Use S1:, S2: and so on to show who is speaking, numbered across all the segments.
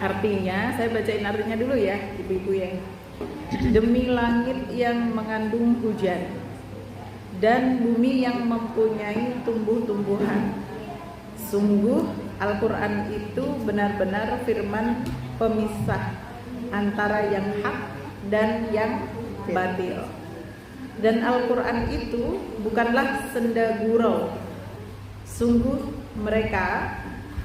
S1: Artinya, saya bacain artinya dulu ya, ibu-ibu ya. Demi langit yang mengandung hujan dan bumi yang mempunyai tumbuh-tumbuhan. Sungguh Al-Quran itu benar-benar firman pemisah antara yang hak dan yang batil. Dan Al-Quran itu bukanlah senda gurau. Sungguh mereka,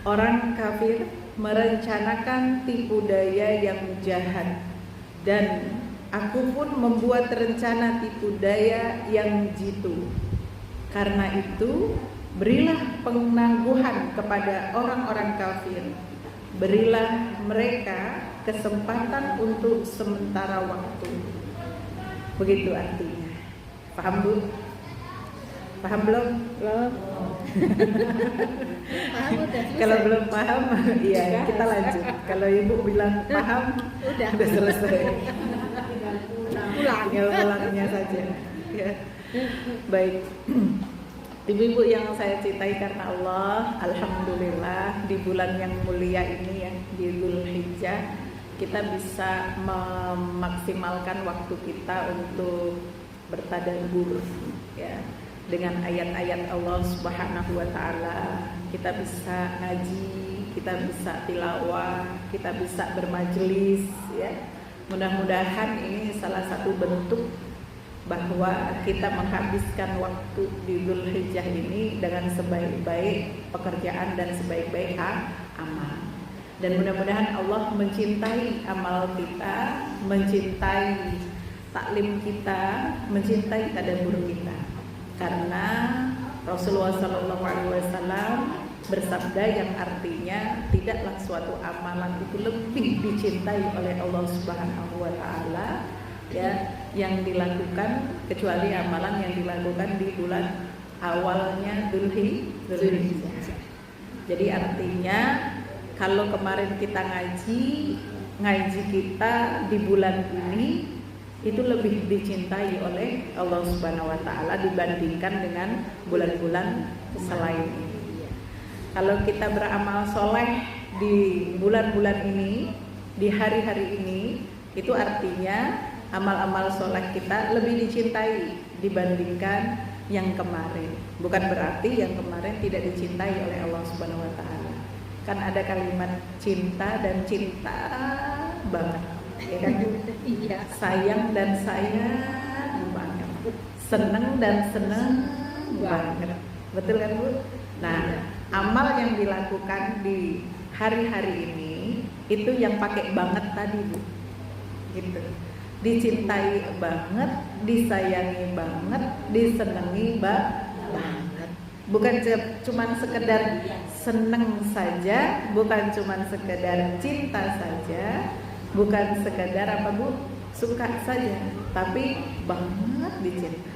S1: orang kafir, merencanakan tipu daya yang jahat, dan aku pun membuat rencana tipu daya yang jitu. Karena itu berilah penangguhan kepada orang-orang kafir, berilah mereka kesempatan untuk sementara waktu. Begitu artinya. Paham Bu? Paham belum? Belum. Kalau belum paham, iya kita lanjut. Kalau ibu bilang paham, udah selesai. Ulangnya saja. Ya. Baik. Ibu-ibu yang saya cintai karena Allah, alhamdulillah di bulan yang mulia ini ya, di Dzulhijjah, kita bisa memaksimalkan waktu kita untuk bertadabbur ya. Dengan ayat-ayat Allah Subhanahu wa taala, kita bisa ngaji, kita bisa tilawah, kita bisa bermajelis ya. Mudah-mudahan ini salah satu bentuk bahwa kita menghabiskan waktu di Dzulhijjah ini dengan sebaik-baik pekerjaan dan sebaik-baik amal. Dan mudah-mudahan Allah mencintai amal kita, mencintai taklim kita, mencintai tadabbur kita. Karena Rasulullah SAW bersabda yang artinya tidaklah suatu amalan itu lebih dicintai oleh Allah Subhanahu wa taala ya yang dilakukan kecuali amalan yang dilakukan di bulan awalnya Dzulhijjah. Jadi artinya kalau kemarin kita ngaji kita di bulan ini itu lebih dicintai oleh Allah Subhanahu wa taala dibandingkan dengan bulan-bulan selain ini. Kalau kita beramal soleh di bulan-bulan ini, di hari-hari ini, itu artinya amal-amal soleh kita lebih dicintai dibandingkan yang kemarin. Bukan berarti yang kemarin tidak dicintai oleh Allah Subhanahu wa taala. Kan ada kalimat cinta dan cinta banget. Ya kan? Iya. Sayang dan sayang banget, seneng dan seneng banget, betul kan Bu? Nah, amal yang dilakukan di hari-hari ini itu yang pakai banget tadi Bu, gitu. Dicintai banget, disayangi banget, disenangi banget. Bukan cuman sekedar seneng saja, bukan cuman sekedar cinta saja. Bukan sekadar apa Bu, suka saja, tapi banget dicintai.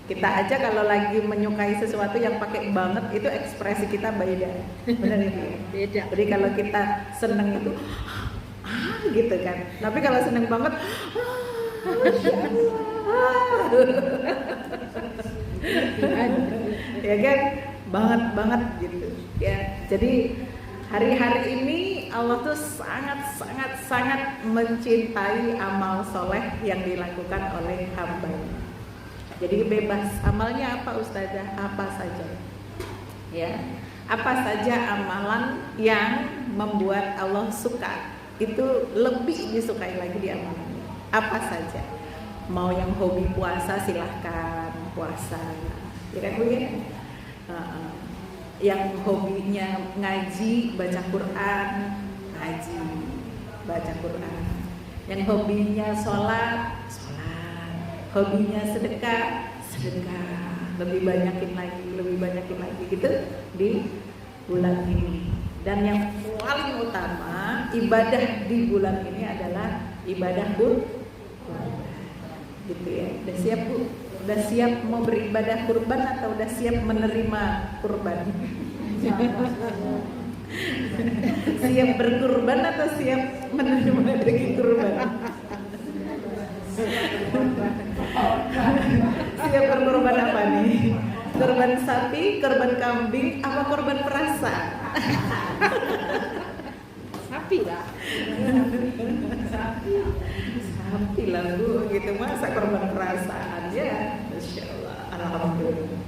S1: Kita aja kalau lagi menyukai sesuatu yang pakai banget itu ekspresi kita beda, benar ya? Beda. Jadi kalau kita seneng itu gitu kan. Tapi kalau seneng banget, ya kan, banget gitu. Ya, jadi hari-hari ini Allah tuh sangat mencintai amal soleh yang dilakukan oleh hamba-Nya. Jadi bebas amalnya apa Ustazah? Apa saja, ya, apa saja amalan yang membuat Allah suka itu lebih disukai lagi di amalannya. Apa saja, mau yang hobi puasa silahkan puasa, ya kan Bu ya? Yang hobinya ngaji, baca Quran, ngaji, baca Quran. Yang hobinya sholat, hobinya sedekah, lebih banyakin lagi gitu di bulan ini. Dan yang paling utama ibadah di bulan ini adalah ibadah kurban, gitu ya. Udah siap Bu? Udah siap mau beribadah kurban atau udah siap menerima kurban? Siap berkurban atau siap menerima daging kurban? Siap berkurban apa nih? Kurban sapi, kurban kambing, apa kurban perasa?
S2: Sapi lah.
S1: Sapi lah Bu, gitu masa korban perasaan ya. Masya Allah, alhamdulillah.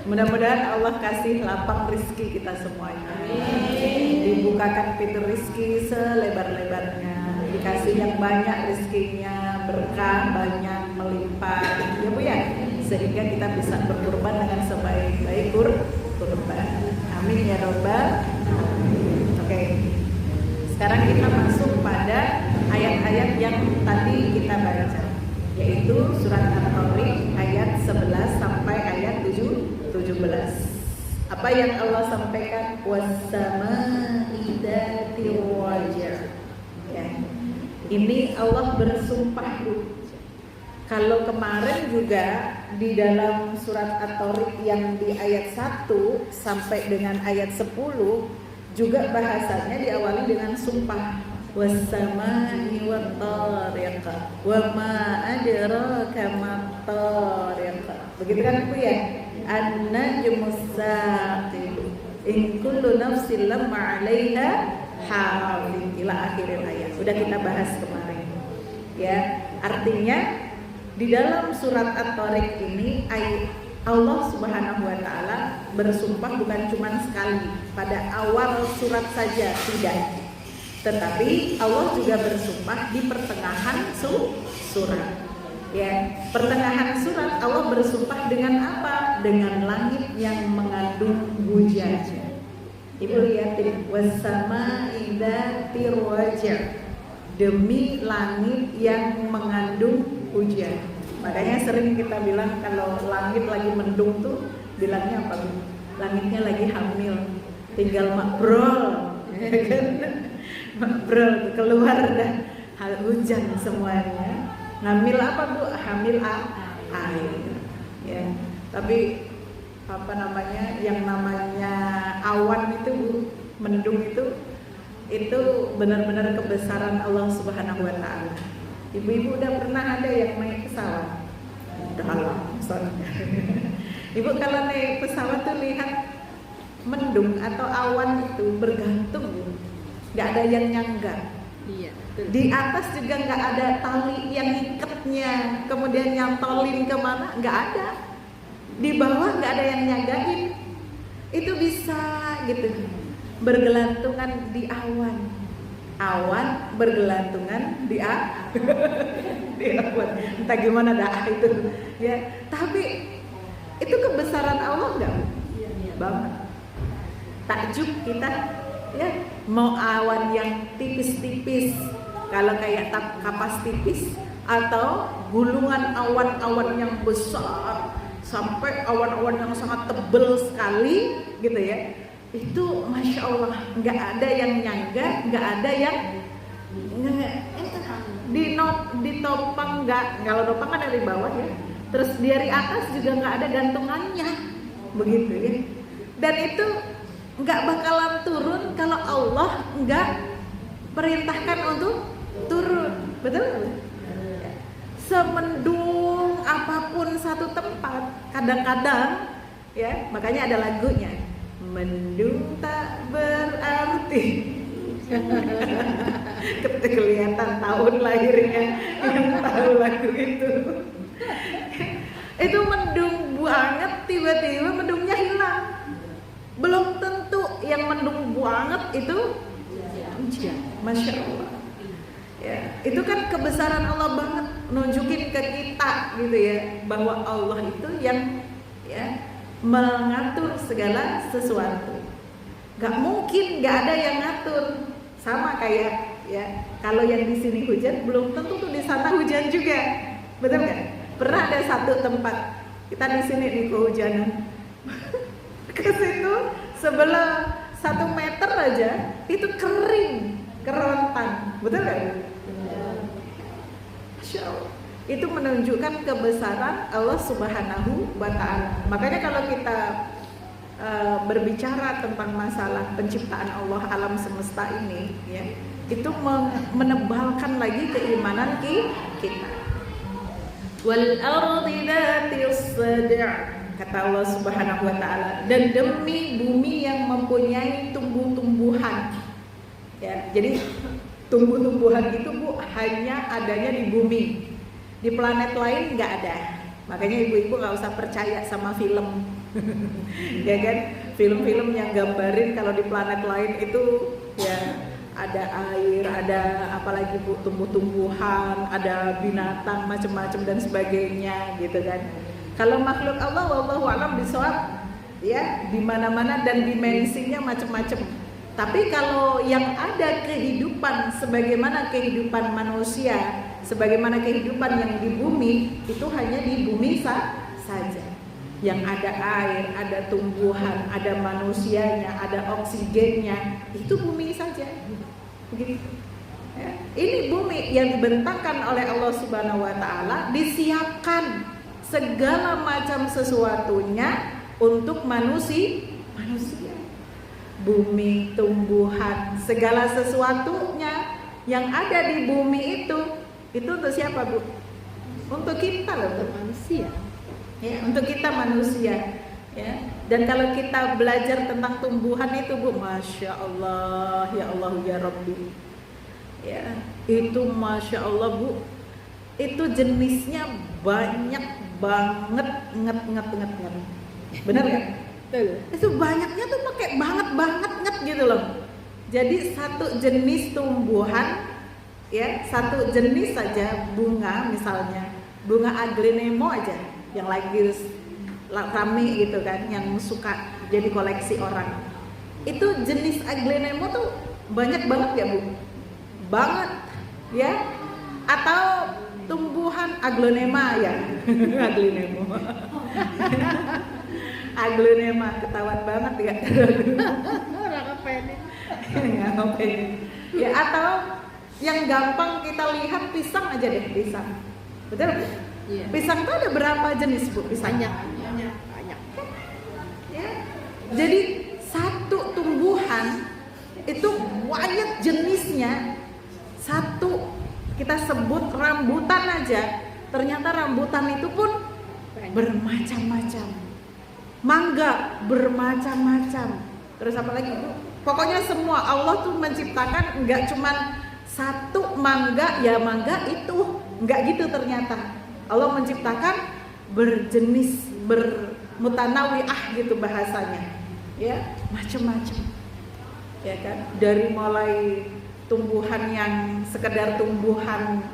S1: Mudah-mudahan Allah kasih lapang rizki kita semuanya. Dibukakan pintu rizki selebar-lebarnya. Dikasih yang banyak rizkinya, berkah banyak, melimpah, ya Bu ya. Sehingga kita bisa berkurban dengan sebaik-baik kurban. Amin ya Rabbal alamin. Oke. Sekarang kita masuk pada ayat-ayat yang tadi kita baca, yaitu surat At-Tariq ayat 11 sampai ayat 17. Apa yang Allah sampaikan? Was-samaa'i dzatir wajh. Ya. Ini Allah bersumpah Bu. Kalau kemarin juga di dalam surat At-Tariq yang di ayat 1 sampai dengan ayat 10 juga bahasanya diawali dengan sumpah. Was-samaa'i wat-tariq wa ma adraka mat-tariq. Begitu kan Bu ya? An-najmus saqib in kullu nafsin lamma 'alaiha hafiz ila akhir ayat. Sudah kita bahas kemarin. Ya, artinya di dalam surat At-Tariq ini Allah Subhanahu wa taala bersumpah bukan cuma sekali pada awal surat saja, tidak. Tetapi Allah juga bersumpah di pertengahan surat. Ya, pertengahan surat Allah bersumpah dengan apa? Dengan langit yang mengandung hujan. Ibu lihat ini, was-samaa'i dzatir wajh. Demi langit yang mengandung hujan. Makanya sering kita bilang kalau langit lagi mendung tuh bilangnya apa? Langitnya lagi hamil, tinggal makbrol, ya kan? Makbrol keluar dah hujan semuanya. Ngambil apa Bu? Hamil air. Ya. Tapi apa namanya? Yang namanya awan itu Bu, mendung itu benar-benar kebesaran Allah Subhanahu wa taala. Ibu-ibu udah pernah ada yang naik pesawat? Udah lama soalnya. Ibu kalau naik pesawat tuh lihat mendung atau awan itu bergantung, nggak ada yang nyangga.
S2: Iya, betul.
S1: Di atas juga nggak ada tali yang ikatnya, kemudian nyantolin kemana, nggak ada. Di bawah nggak ada yang nyagain. Itu bisa gitu, bergelantungan di awan. Awan bergelantungan di di awan. Entah gimana dah itu ya. Tapi itu kebesaran Allah enggak? Iya. Banget. Takjub kita ya, mau awan yang tipis-tipis, kalau kayak kapas tipis, atau gulungan awan-awan yang besar sampai awan-awan yang sangat tebal sekali gitu ya. Itu Masya Allah, nggak ada yang nyangga, nggak ada yang ditopang, nggak. Kalau topang kan dari bawah ya, terus dari atas juga nggak ada gantungannya, begitu ya. Dan itu nggak bakalan turun kalau Allah nggak perintahkan untuk turun, betul? Semendung apapun satu tempat, kadang-kadang ya, makanya ada lagunya. Mendung tak berarti. Kelihatan tahun lahirnya yang tahu lagu itu. Itu mendung banget, tiba-tiba mendungnya hilang. Belum tentu yang mendung banget itu hujan. Masya Allah. Ya, itu kan kebesaran Allah banget, nunjukin ke kita gitu ya, bahwa Allah itu yang ya mengatur segala sesuatu. Gak mungkin gak ada yang ngatur. Sama kayak ya, kalau yang di sini hujan belum tentu tuh di sana hujan juga. Betul nggak? Pernah ada satu tempat kita di sini di kehujanan. Ke situ sebelah 1 meter aja itu kering, kerontang. Betul nggak? Masya Allah. Itu menunjukkan kebesaran Allah Subhanahu wa ta'ala. Makanya kalau kita berbicara tentang masalah penciptaan Allah alam semesta ini ya, itu menebalkan lagi keimanan kita. Wal ardi dzatis sad', kata Allah Subhanahu wa ta'ala, dan demi bumi yang mempunyai tumbuh-tumbuhan. Ya, jadi tumbuh-tumbuhan itu Bu hanya adanya di bumi, di planet lain nggak ada. Makanya ibu-ibu nggak usah percaya sama film, ya kan? Film-film yang gambarin kalau di planet lain itu ya ada air, ada apalagi Bu, tumbuh-tumbuhan, ada binatang macam-macam dan sebagainya, gitu kan? Kalau makhluk Allah, wallahu a'lam bishawab, ya di mana-mana dan dimensinya macam-macam. Tapi kalau yang ada kehidupan sebagaimana kehidupan manusia, sebagaimana kehidupan yang di bumi, itu hanya di bumi saja. Yang ada air, ada tumbuhan, ada manusianya, ada oksigennya, itu bumi saja. Begitu. Ya. Ini bumi yang dibentangkan oleh Allah Subhanahu wa taala, disiapkan segala macam sesuatunya untuk manusia. Bumi, tumbuhan, segala sesuatunya yang ada di bumi itu untuk siapa Bu? Untuk kita loh, untuk manusia. Ya, untuk kita manusia. Ya. Dan kalau kita belajar tentang tumbuhan itu Bu, masya Allah, ya Allah ya Rabbi. Ya, itu masya Allah Bu, itu jenisnya banyak banget, nget. Benar nggak? Itu banyaknya tuh pakai banget gitu loh. Jadi satu jenis tumbuhan, ya satu jenis saja bunga, misalnya bunga aglaonema aja yang lagi rame gitu kan, yang suka jadi koleksi orang. Itu jenis aglaonema tuh banyak banget ya Bu, banget ya. Atau tumbuhan aglaonema ya, aglaonema. Aglaonema ketahuan banget ya. Orang apa ini? Ya atau yang gampang kita lihat pisang aja deh, pisang. Betul Bu? Iya. Pisang itu ada berapa jenis Bu? Pisangnya? Banyak. Ya. Jadi satu tumbuhan itu banyak jenisnya. Satu kita sebut rambutan aja, ternyata rambutan itu pun bermacam-macam. Mangga bermacam-macam. Terus apa lagi Bu? Pokoknya semua Allah tuh menciptakan, enggak cuman satu mangga ya mangga itu, enggak gitu ternyata. Allah menciptakan berjenis, bermutanawiah gitu bahasanya. Ya, macam-macam. Ya kan? Dari mulai tumbuhan yang sekedar tumbuhan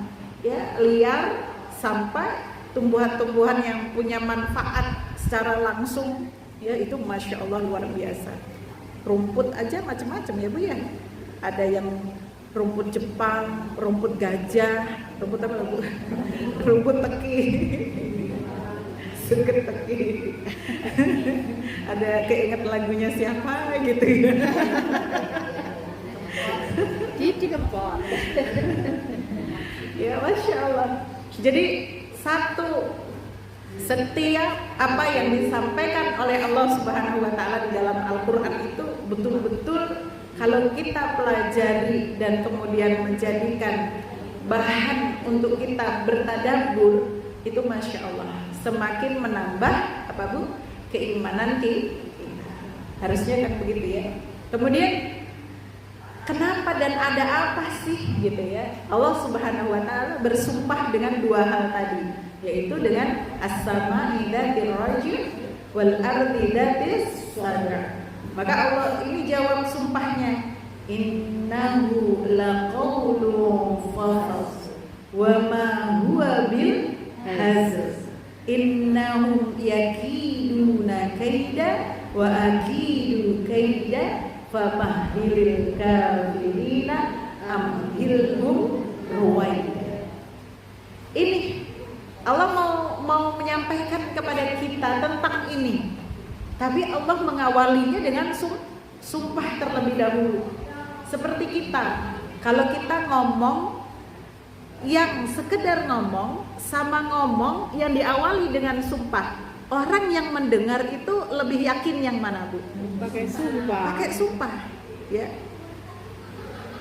S1: ya liar sampai tumbuhan-tumbuhan yang punya manfaat secara langsung, ya itu masya Allah luar biasa. Rumput aja macam-macam ya Bu ya. Ada yang rumput Jepang, rumput gajah, rumput apa Bu? Rumput teki, suket teki. Ada keinget lagunya siapa gitu ya. Gigi kempot. Ya masya Allah. Jadi setiap apa yang disampaikan oleh Allah Subhanahu wa taala di dalam Al-Qur'an itu betul-betul kalau kita pelajari dan kemudian menjadikan bahan untuk kita bertadabbur, itu masya Allah semakin menambah apa Bu? Keimanan kita. Harusnya kan begitu ya. Kemudian kenapa dan ada apa sih gitu ya? Allah Subhanahu wa taala bersumpah dengan dua hal tadi, yaitu dengan as-sama'i dzatir rajul wal ardi dzatis sadr. Maka Allah ini jawab sumpahnya, innahu laqaulun fasl wa ma huwa bil hazl innahum yakiduna kaida wa akidu kaida famahilil kafirina amhilhum ruwaida. Ini Allah mau menyampaikan kepada kita tentang ini, tapi Allah mengawalinya dengan sumpah terlebih dahulu. Seperti kita, kalau kita ngomong yang sekedar ngomong sama ngomong yang diawali dengan sumpah, orang yang mendengar itu lebih yakin yang mana Bu? Pakai sumpah, ya.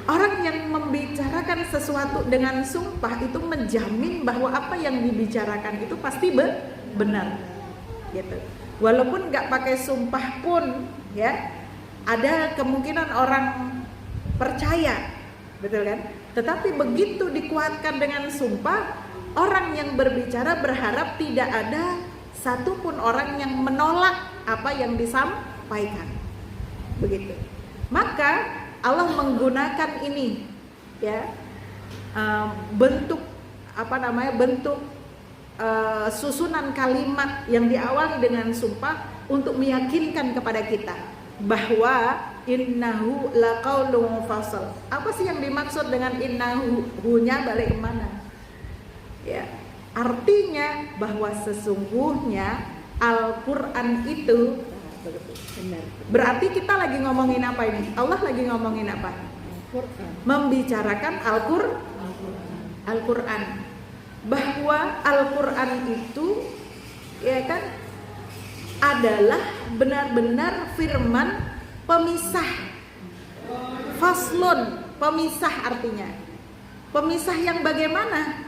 S1: Orang yang membicarakan sesuatu dengan sumpah itu menjamin bahwa apa yang dibicarakan itu pasti benar, gitu. Walaupun nggak pakai sumpah pun, ya, ada kemungkinan orang percaya betul kan? Tetapi begitu dikuatkan dengan sumpah, orang yang berbicara berharap tidak ada satupun orang yang menolak apa yang disampaikan, begitu. Maka Allah menggunakan ini, ya, bentuk susunan kalimat yang diawali dengan sumpah untuk meyakinkan kepada kita bahwa innahu laqaulun fasal. Apa sih yang dimaksud dengan innahu-nya balik kemana? Ya, artinya bahwa sesungguhnya Al-Quran itu benar. Berarti kita lagi ngomongin apa ini? Allah lagi ngomongin apa? Membicarakan Al-Quran. Bahwa Al-Quran itu, ya kan, adalah benar-benar firman pemisah. Faslun, pemisah artinya. Pemisah yang bagaimana?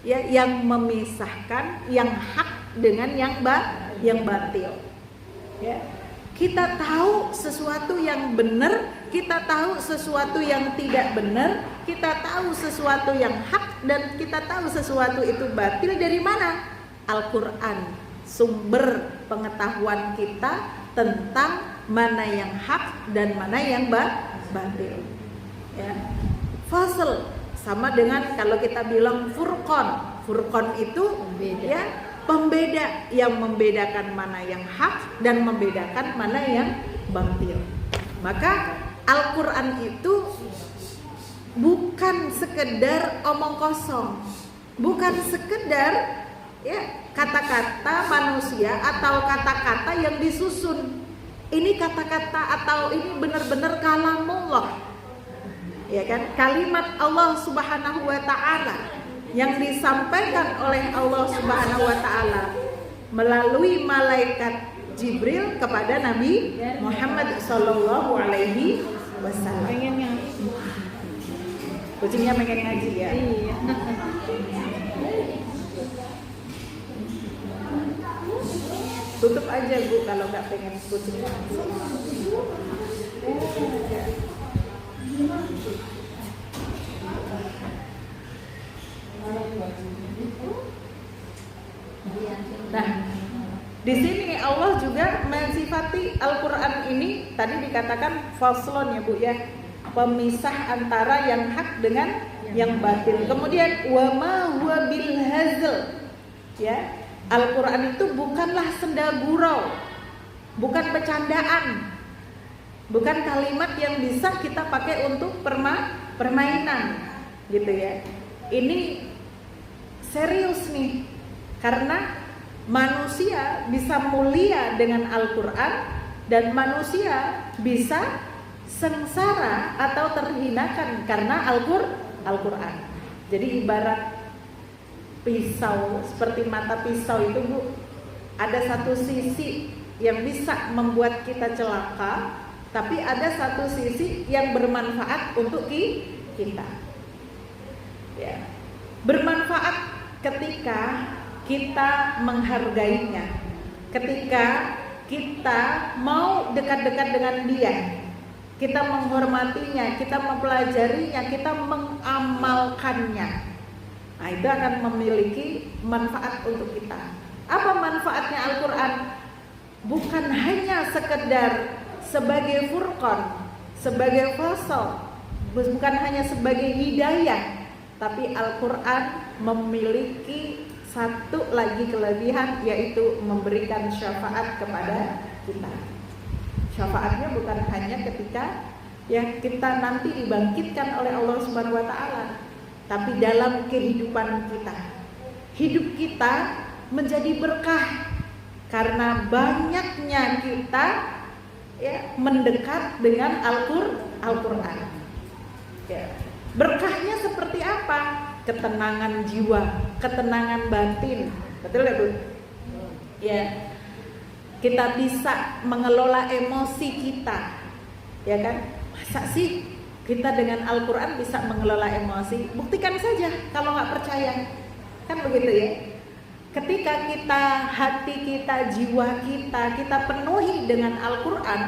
S1: Ya, yang memisahkan yang hak dengan yang batil. Ya. Kita tahu sesuatu yang benar, kita tahu sesuatu yang tidak benar, kita tahu sesuatu yang hak dan kita tahu sesuatu itu batil dari mana? Al-Quran, sumber pengetahuan kita tentang mana yang hak dan mana yang batil. Ya. Fasl sama dengan kalau kita bilang furqan. Furqan itu ya pembeda, yang membedakan mana yang hak dan membedakan mana yang batil. Maka Al-Quran itu bukan sekedar omong kosong, bukan sekedar ya kata-kata manusia atau kata-kata yang disusun. Ini kata-kata atau ini benar-benar kalamullah, ya kan, kalimat Allah Subhanahu wa Ta'ala yang disampaikan oleh Allah Subhanahu wa Ta'ala melalui malaikat Jibril kepada Nabi Muhammad sallallahu alaihi wasallam. Kucingnya pengen ngaji ya. Iya. Tutup aja Bu kalau nggak pengen kucingnya. Nah, di sini Allah juga mensifati Al-Quran ini tadi dikatakan faslon ya Bu ya, pemisah antara yang hak dengan yang batil. Kemudian wa ma huwa bil hazl, ya, Al-Quran itu bukanlah senda gurau, bukan bercandaan, bukan kalimat yang bisa kita pakai untuk permainan, gitu ya. Ini serius nih, karena manusia bisa mulia dengan Al-Quran dan manusia bisa sengsara atau terhinakan karena Al-Quran. Jadi ibarat pisau, seperti mata pisau itu Bu, ada satu sisi yang bisa membuat kita celaka, tapi ada satu sisi yang bermanfaat untuk kita. Ya. Bermanfaat ketika kita menghargainya, ketika kita mau dekat-dekat dengan dia, kita menghormatinya, kita mempelajarinya, kita mengamalkannya. Nah, itu akan memiliki manfaat untuk kita. Apa manfaatnya Al-Quran? Bukan hanya sekedar sebagai furqan, sebagai fasal, bukan hanya sebagai hidayah, tapi Al-Quran memiliki satu lagi kelebihan, yaitu memberikan syafaat kepada kita. Syafaatnya bukan hanya ketika ya kita nanti dibangkitkan oleh Allah Subhanahu wa Ta'ala, tapi dalam kehidupan kita. Hidup kita menjadi berkah karena banyaknya kita ya mendekat dengan Al-Quran. Ya. Berkahnya seperti apa? Ketenangan jiwa, ketenangan batin, betul ya Bu? Ya, kita bisa mengelola emosi kita, ya kan? Masa sih kita dengan Al-Quran bisa mengelola emosi? Buktikan saja kalau nggak percaya, kan begitu ya? Ketika kita, hati kita, jiwa kita penuhi dengan Al-Quran,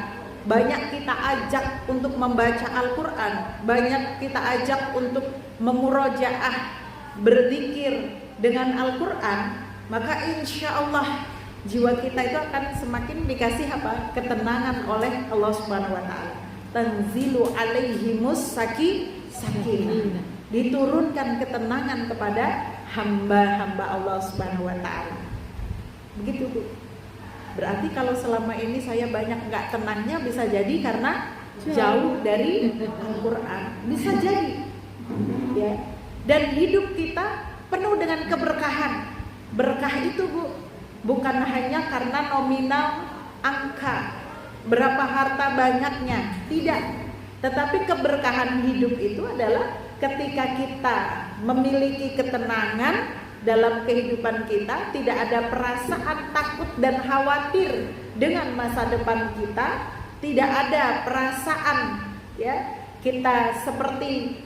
S1: banyak kita ajak untuk membaca Al-Quran, banyak kita ajak untuk memurojaah, berzikir dengan Al-Quran, maka insya Allah jiwa kita itu akan semakin dikasih apa? Ketenangan oleh Allah Subhanahu wa Ta'ala. Tanzilu alaihimus sakinah, diturunkan ketenangan kepada hamba-hamba Allah Subhanahu wa Ta'ala. Begitu Bu. Berarti kalau selama ini saya banyak nggak tenangnya, bisa jadi karena jauh dari Al-Quran, bisa jadi ya. Dan hidup kita penuh dengan keberkahan. Berkah itu Bu, bukan hanya karena nominal angka, berapa harta banyaknya, tidak. Tetapi keberkahan hidup itu adalah ketika kita memiliki ketenangan dalam kehidupan kita, tidak ada perasaan takut dan khawatir dengan masa depan kita, tidak ada perasaan ya kita seperti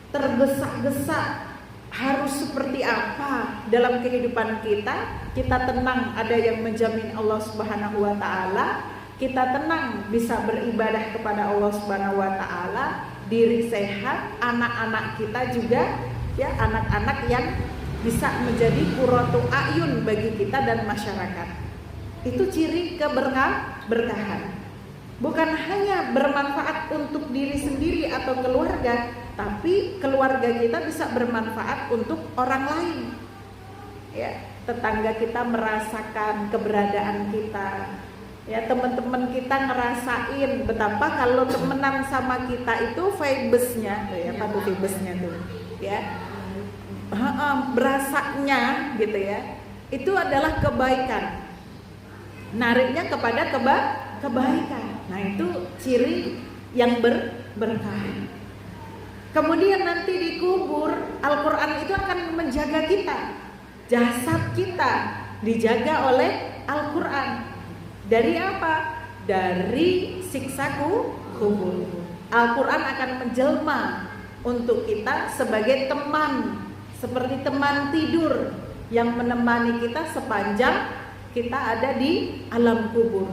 S1: tergesa-gesa harus seperti apa dalam kehidupan kita. Kita tenang, ada yang menjamin Allah Subhanahu wa Ta'ala. Kita tenang bisa beribadah kepada Allah Subhanahu wa Ta'ala, diri sehat, anak-anak kita juga ya, anak-anak yang bisa menjadi qurratu a'yun bagi kita dan masyarakat. Itu ciri keberkahan. Bukan hanya bermanfaat untuk diri sendiri atau keluarga, tapi keluarga kita bisa bermanfaat untuk orang lain. Ya, tetangga kita merasakan keberadaan kita. Ya, teman-teman kita ngerasain betapa kalau temenan sama kita itu vibes-nya, ya, apa tuh vibes-nya tuh, ya. Berasanya gitu ya. Itu adalah kebaikan. Nariknya kepada kebaikan. Nah, itu ciri yang berkah. Kemudian nanti dikubur, Al-Quran itu akan menjaga kita. Jasad kita dijaga oleh Al-Quran. Dari apa? Dari siksa kubur. Al-Quran akan menjelma untuk kita sebagai teman, seperti teman tidur yang menemani kita sepanjang kita ada di alam kubur.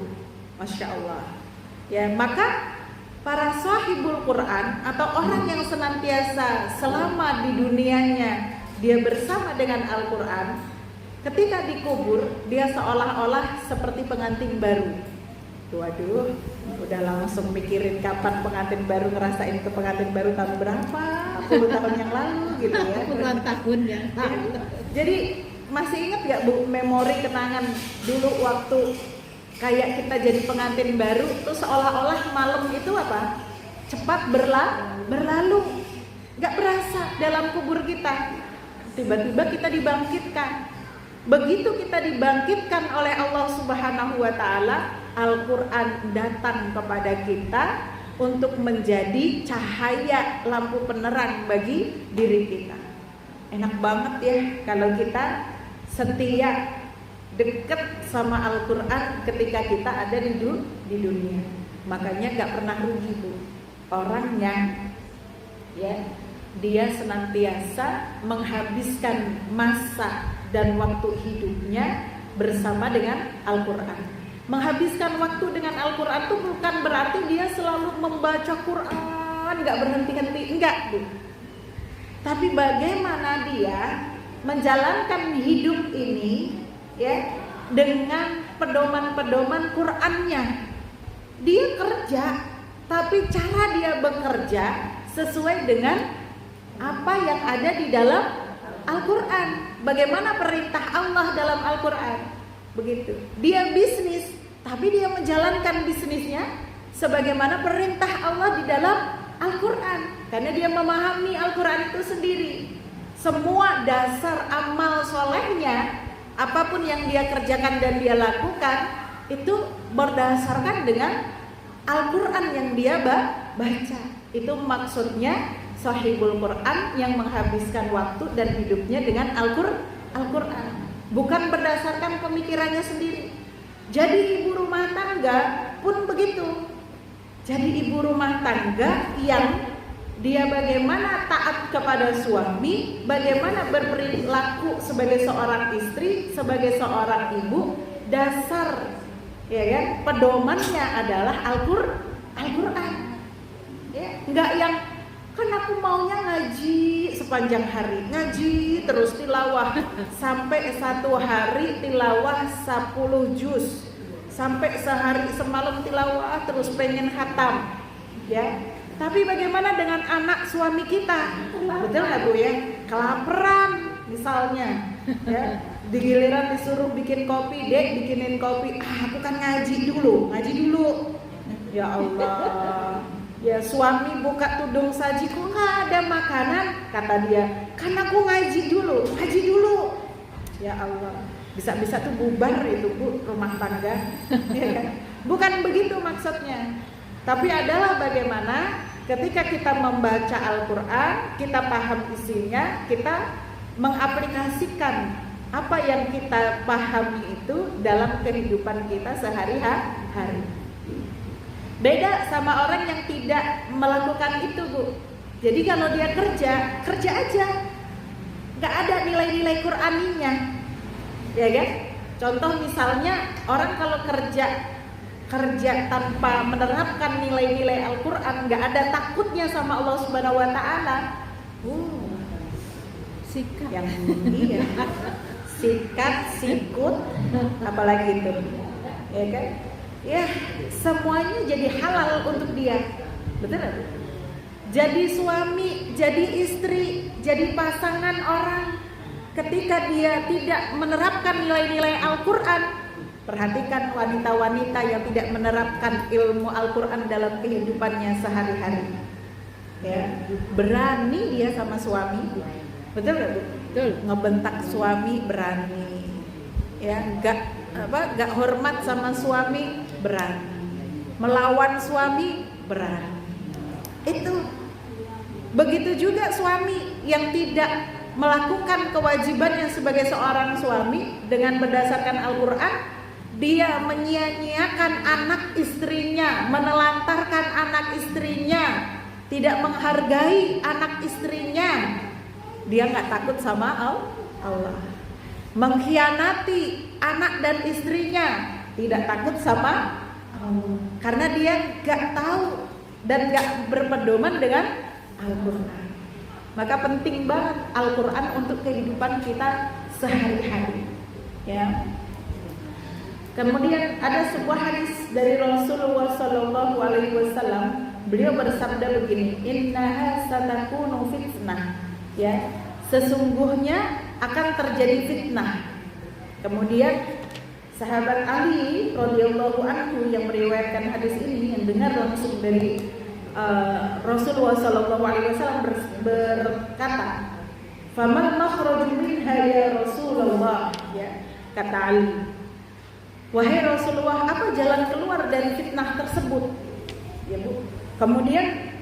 S1: Masya Allah. Ya, maka para sahibul Quran atau orang yang senantiasa selama di dunianya dia bersama dengan Al-Quran, ketika dikubur dia seolah-olah seperti pengantin baru. Waduh, udah langsung mikirin kapan pengantin baru, ngerasain ke pengantin baru tahun berapa, 10 tahun yang lalu gitu ya.
S2: Puluhan tahun ya.
S1: Jadi masih ingat gak Bu memori kenangan dulu waktu kayak kita jadi pengantin baru tuh, seolah-olah malam itu apa? Cepat berlalu. Gak berasa dalam kubur kita. Tiba-tiba kita dibangkitkan. Begitu kita dibangkitkan oleh Allah Subhanahu wa Ta'ala, Al-Quran datang kepada kita untuk menjadi cahaya lampu penerang bagi diri kita. Enak banget ya kalau kita setia deket sama Al-Quran ketika kita ada di dunia. Makanya gak pernah rugi Bu orangnya ya, dia senantiasa menghabiskan masa dan waktu hidupnya bersama dengan Al-Quran. Menghabiskan waktu dengan Al-Quran itu bukan berarti dia selalu membaca Quran gak berhenti-henti, enggak Bu. Tapi bagaimana dia menjalankan hidup ini ya dengan pedoman-pedoman Qur'annya. Dia kerja, tapi cara dia bekerja sesuai dengan apa yang ada di dalam Al-Quran. Bagaimana perintah Allah dalam Al-Quran, begitu. Dia bisnis, tapi dia menjalankan bisnisnya sebagaimana perintah Allah di dalam Al-Quran, karena dia memahami Al-Quran itu sendiri. Semua dasar amal solehnya, apapun yang dia kerjakan dan dia lakukan, itu berdasarkan dengan Al-Quran yang dia baca. Itu maksudnya sahibul Quran yang menghabiskan waktu dan hidupnya dengan Al-Quran, bukan berdasarkan pemikirannya sendiri. Jadi ibu rumah tangga pun begitu. Jadi ibu rumah tangga yang dia bagaimana taat kepada suami, bagaimana berperilaku sebagai seorang istri, sebagai seorang ibu, dasar ya kan? Pedomannya adalah Al-Qur'an. Ya, enggak yang kan aku maunya ngaji sepanjang hari, ngaji terus tilawah sampai satu hari tilawah 10 juz, sampai sehari semalam tilawah terus pengen khatam, ya. Tapi bagaimana dengan anak suami kita? Betul nggak Bu ya? Kelaparan misalnya, ya. Di giliran disuruh bikin kopi, Dek bikinin kopi, aku kan ngaji dulu. Ya Allah. Ya suami buka tudung saji, kok nggak ada makanan? Kata dia, kan aku ngaji dulu. Ya Allah, bisa-bisa tuh bubar itu Bu rumah tangga. Ya kan? Bukan begitu maksudnya. Tapi adalah bagaimana ketika kita membaca Al-Quran, kita paham isinya, kita mengaplikasikan apa yang kita pahami itu dalam kehidupan kita sehari-hari. Beda sama orang yang tidak melakukan itu Bu. Jadi kalau dia kerja aja, nggak ada nilai-nilai Qur'aninya, ya kan? Contoh misalnya orang kalau kerja tanpa menerapkan nilai-nilai Al-Quran, nggak ada takutnya sama Allah Subhanahu Wa Taala. Sikat yang iya, sikut, apalagi itu, ya kan? Ya, semuanya jadi halal untuk dia. Betul gak? Jadi suami, jadi istri, jadi pasangan orang, ketika dia tidak menerapkan nilai-nilai Al-Quran. Perhatikan wanita-wanita yang tidak menerapkan ilmu Al-Quran dalam kehidupannya sehari-hari, ya. Berani dia sama suami. Betul gak Bu? Betul. Ngebentak suami berani, ya. Gak hormat sama suami berani, melawan suami berani. Itu begitu juga suami yang tidak melakukan kewajibannya sebagai seorang suami dengan berdasarkan Al-Quran, dia menyia-nyiakan anak istrinya, menelantarkan anak istrinya, tidak menghargai anak istrinya. Dia nggak takut sama Allah, mengkhianati anak dan istrinya, tidak takut sama Allah, karena dia gak tahu dan gak berpedoman dengan Al-Quran. Maka penting banget Al-Quran untuk kehidupan kita sehari-hari, ya. Kemudian ada sebuah hadis dari Rasulullah SAW. Beliau bersabda begini, innaha satakunu fitnah, ya, sesungguhnya akan terjadi fitnah. Kemudian sahabat Ali radhiyallahu anhu yang meriwayatkan hadis ini, yang dengar langsung dari Rasulullah SAW berkata, "Famal makhraju minha ya Rasulullah?" Ya, kata Ali, "Wahai Rasulullah, apa jalan keluar dari fitnah tersebut?" Ya Bu. Kemudian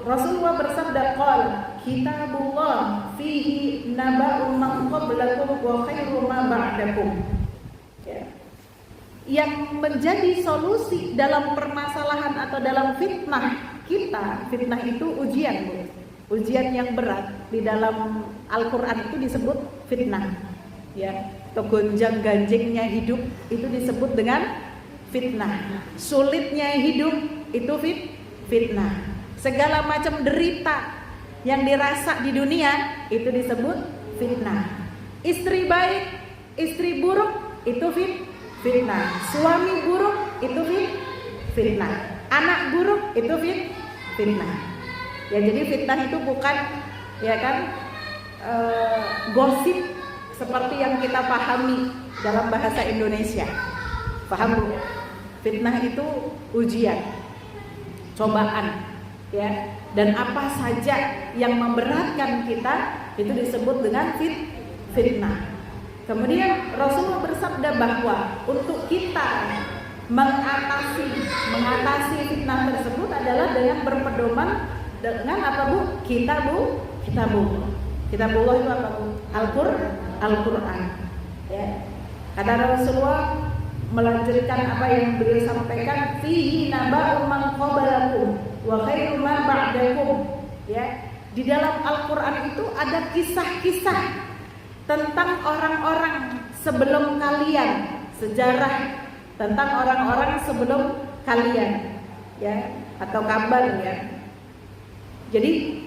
S1: Rasulullah bersabda, qala kitabullah fihi naba'u man qablakum wa khairu ma ba'dakum. Ya. Yang menjadi solusi dalam permasalahan atau dalam fitnah kita, fitnah itu ujian Bu. Ujian yang berat di dalam Al-Qur'an itu disebut fitnah. Ya, atau gonjang-ganjingnya hidup itu disebut dengan fitnah. Sulitnya hidup itu fitnah. Segala macam derita yang dirasa di dunia itu disebut fitnah. Istri baik, istri buruk itu fitnah. Suami buruk itu fitnah. Anak buruk itu fitnah. Ya, jadi fitnah itu bukan, ya kan, gosip seperti yang kita pahami dalam bahasa Indonesia. Paham Bu? Fitnah itu ujian, cobaan, ya. Dan apa saja yang memberatkan kita itu disebut dengan fitnah. Kemudian Rasulullah bersabda bahwa untuk kita mengatasi fitnah tersebut adalah dengan berpedoman dengan apa Bu? Kitabullah itu apa Bu? Al-Quran. Ya. Kata Rasulullah melanjutkan apa yang beliau sampaikan, fihi naba'u man qablakum wa khairu ma ba'dakum. Ya. Di dalam Al-Quran itu ada kisah-kisah tentang orang-orang sebelum kalian, sejarah tentang orang-orang sebelum kalian, ya, atau kabar ya. Jadi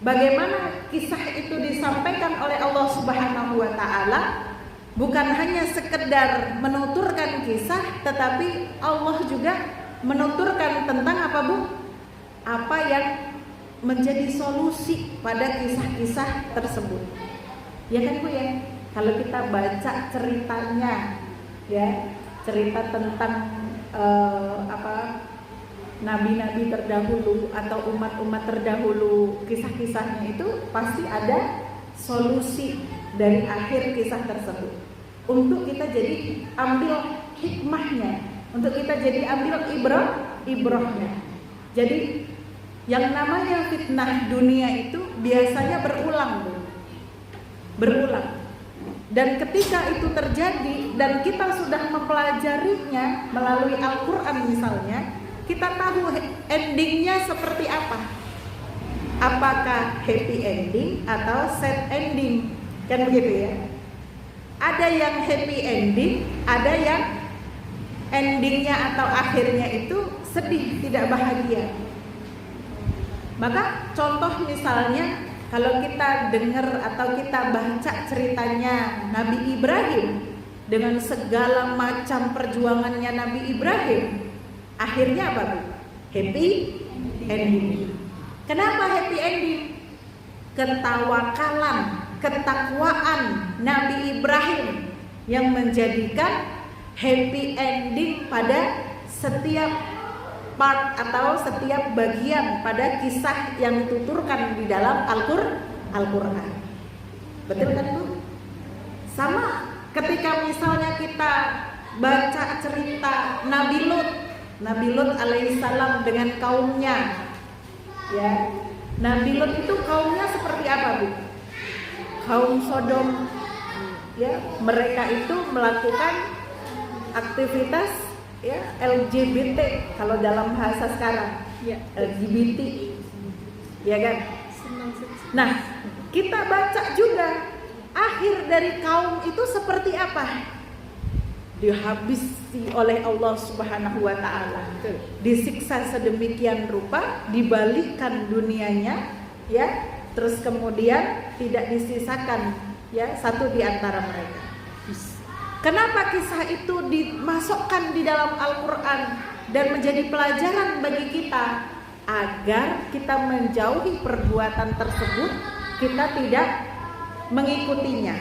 S1: bagaimana kisah itu disampaikan oleh Allah Subhanahu wa taala, bukan hanya sekedar menuturkan kisah, tetapi Allah juga menuturkan tentang apa, Bu? Apa yang menjadi solusi pada kisah-kisah tersebut. Ya kan, Bu ya? Kalau kita baca ceritanya, ya, cerita tentang nabi-nabi terdahulu atau umat-umat terdahulu, kisah-kisahnya itu pasti ada solusi dari akhir kisah tersebut. Untuk kita jadi ambil hikmahnya, untuk kita jadi ambil ibrahnya. Jadi yang namanya fitnah dunia itu biasanya berulang. Dan ketika itu terjadi dan kita sudah mempelajarinya melalui Al-Quran misalnya, kita tahu endingnya seperti apa. Apakah happy ending atau sad ending, kan begitu ya. Ada yang happy ending, ada yang endingnya atau akhirnya itu sedih, tidak bahagia. Maka contoh misalnya, kalau kita dengar atau kita baca ceritanya Nabi Ibrahim, dengan segala macam perjuangannya Nabi Ibrahim, akhirnya apa, Bu? Happy ending. Kenapa happy ending? Ketawakalan, ketakwaan Nabi Ibrahim yang menjadikan happy ending pada setiap part atau setiap bagian pada kisah yang dituturkan di dalam Al-Quran. Betul kan, Bu? Sama ketika misalnya kita baca cerita Nabi Lut alaihissalam dengan kaumnya, ya. Nabi Lut itu kaumnya seperti apa, Bu? Kaum Sodom, ya. Mereka itu melakukan aktivitas, ya, LGBT kalau dalam bahasa sekarang, ya, LGBT, ya kan? Nah, kita baca juga akhir dari kaum itu seperti apa? Dihabisi oleh Allah Subhanahu wa taala, disiksa sedemikian rupa, dibalikkan dunianya, ya, terus kemudian tidak disisakan, ya, satu di antara mereka. Kenapa kisah itu dimasukkan di dalam Al-Quran dan menjadi pelajaran bagi kita, agar kita menjauhi perbuatan tersebut, kita tidak mengikutinya.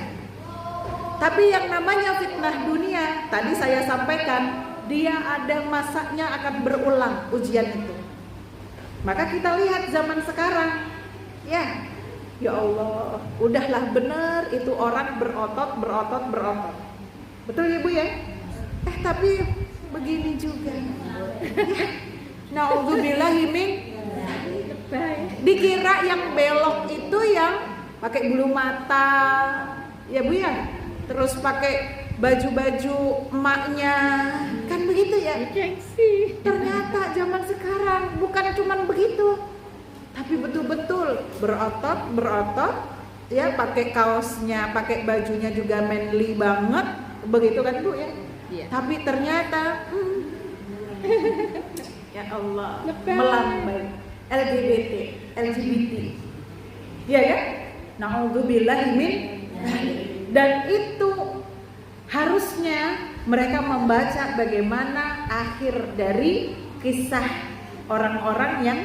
S1: Tapi yang namanya fitnah dunia, tadi saya sampaikan, dia ada masanya akan berulang ujian itu. Maka kita lihat zaman sekarang, ya Allah, udahlah benar itu orang berotot. Betul ya, Bu ya? Tapi begini juga. Na'udzubillahi min, dikira yang belok itu yang pakai bulu mata, ya Bu ya? Terus pakai baju-baju emaknya, kan begitu ya? Ternyata zaman sekarang bukan cuman begitu, tapi betul-betul berotot, ya, pakai kaosnya, pakai bajunya juga manly banget, begitu kan, Bu ya? Iya. Tapi ternyata ya Allah, melambai LGBT, ya kan? Na'udzubillahi min. Dan itu harusnya mereka membaca bagaimana akhir dari kisah orang-orang yang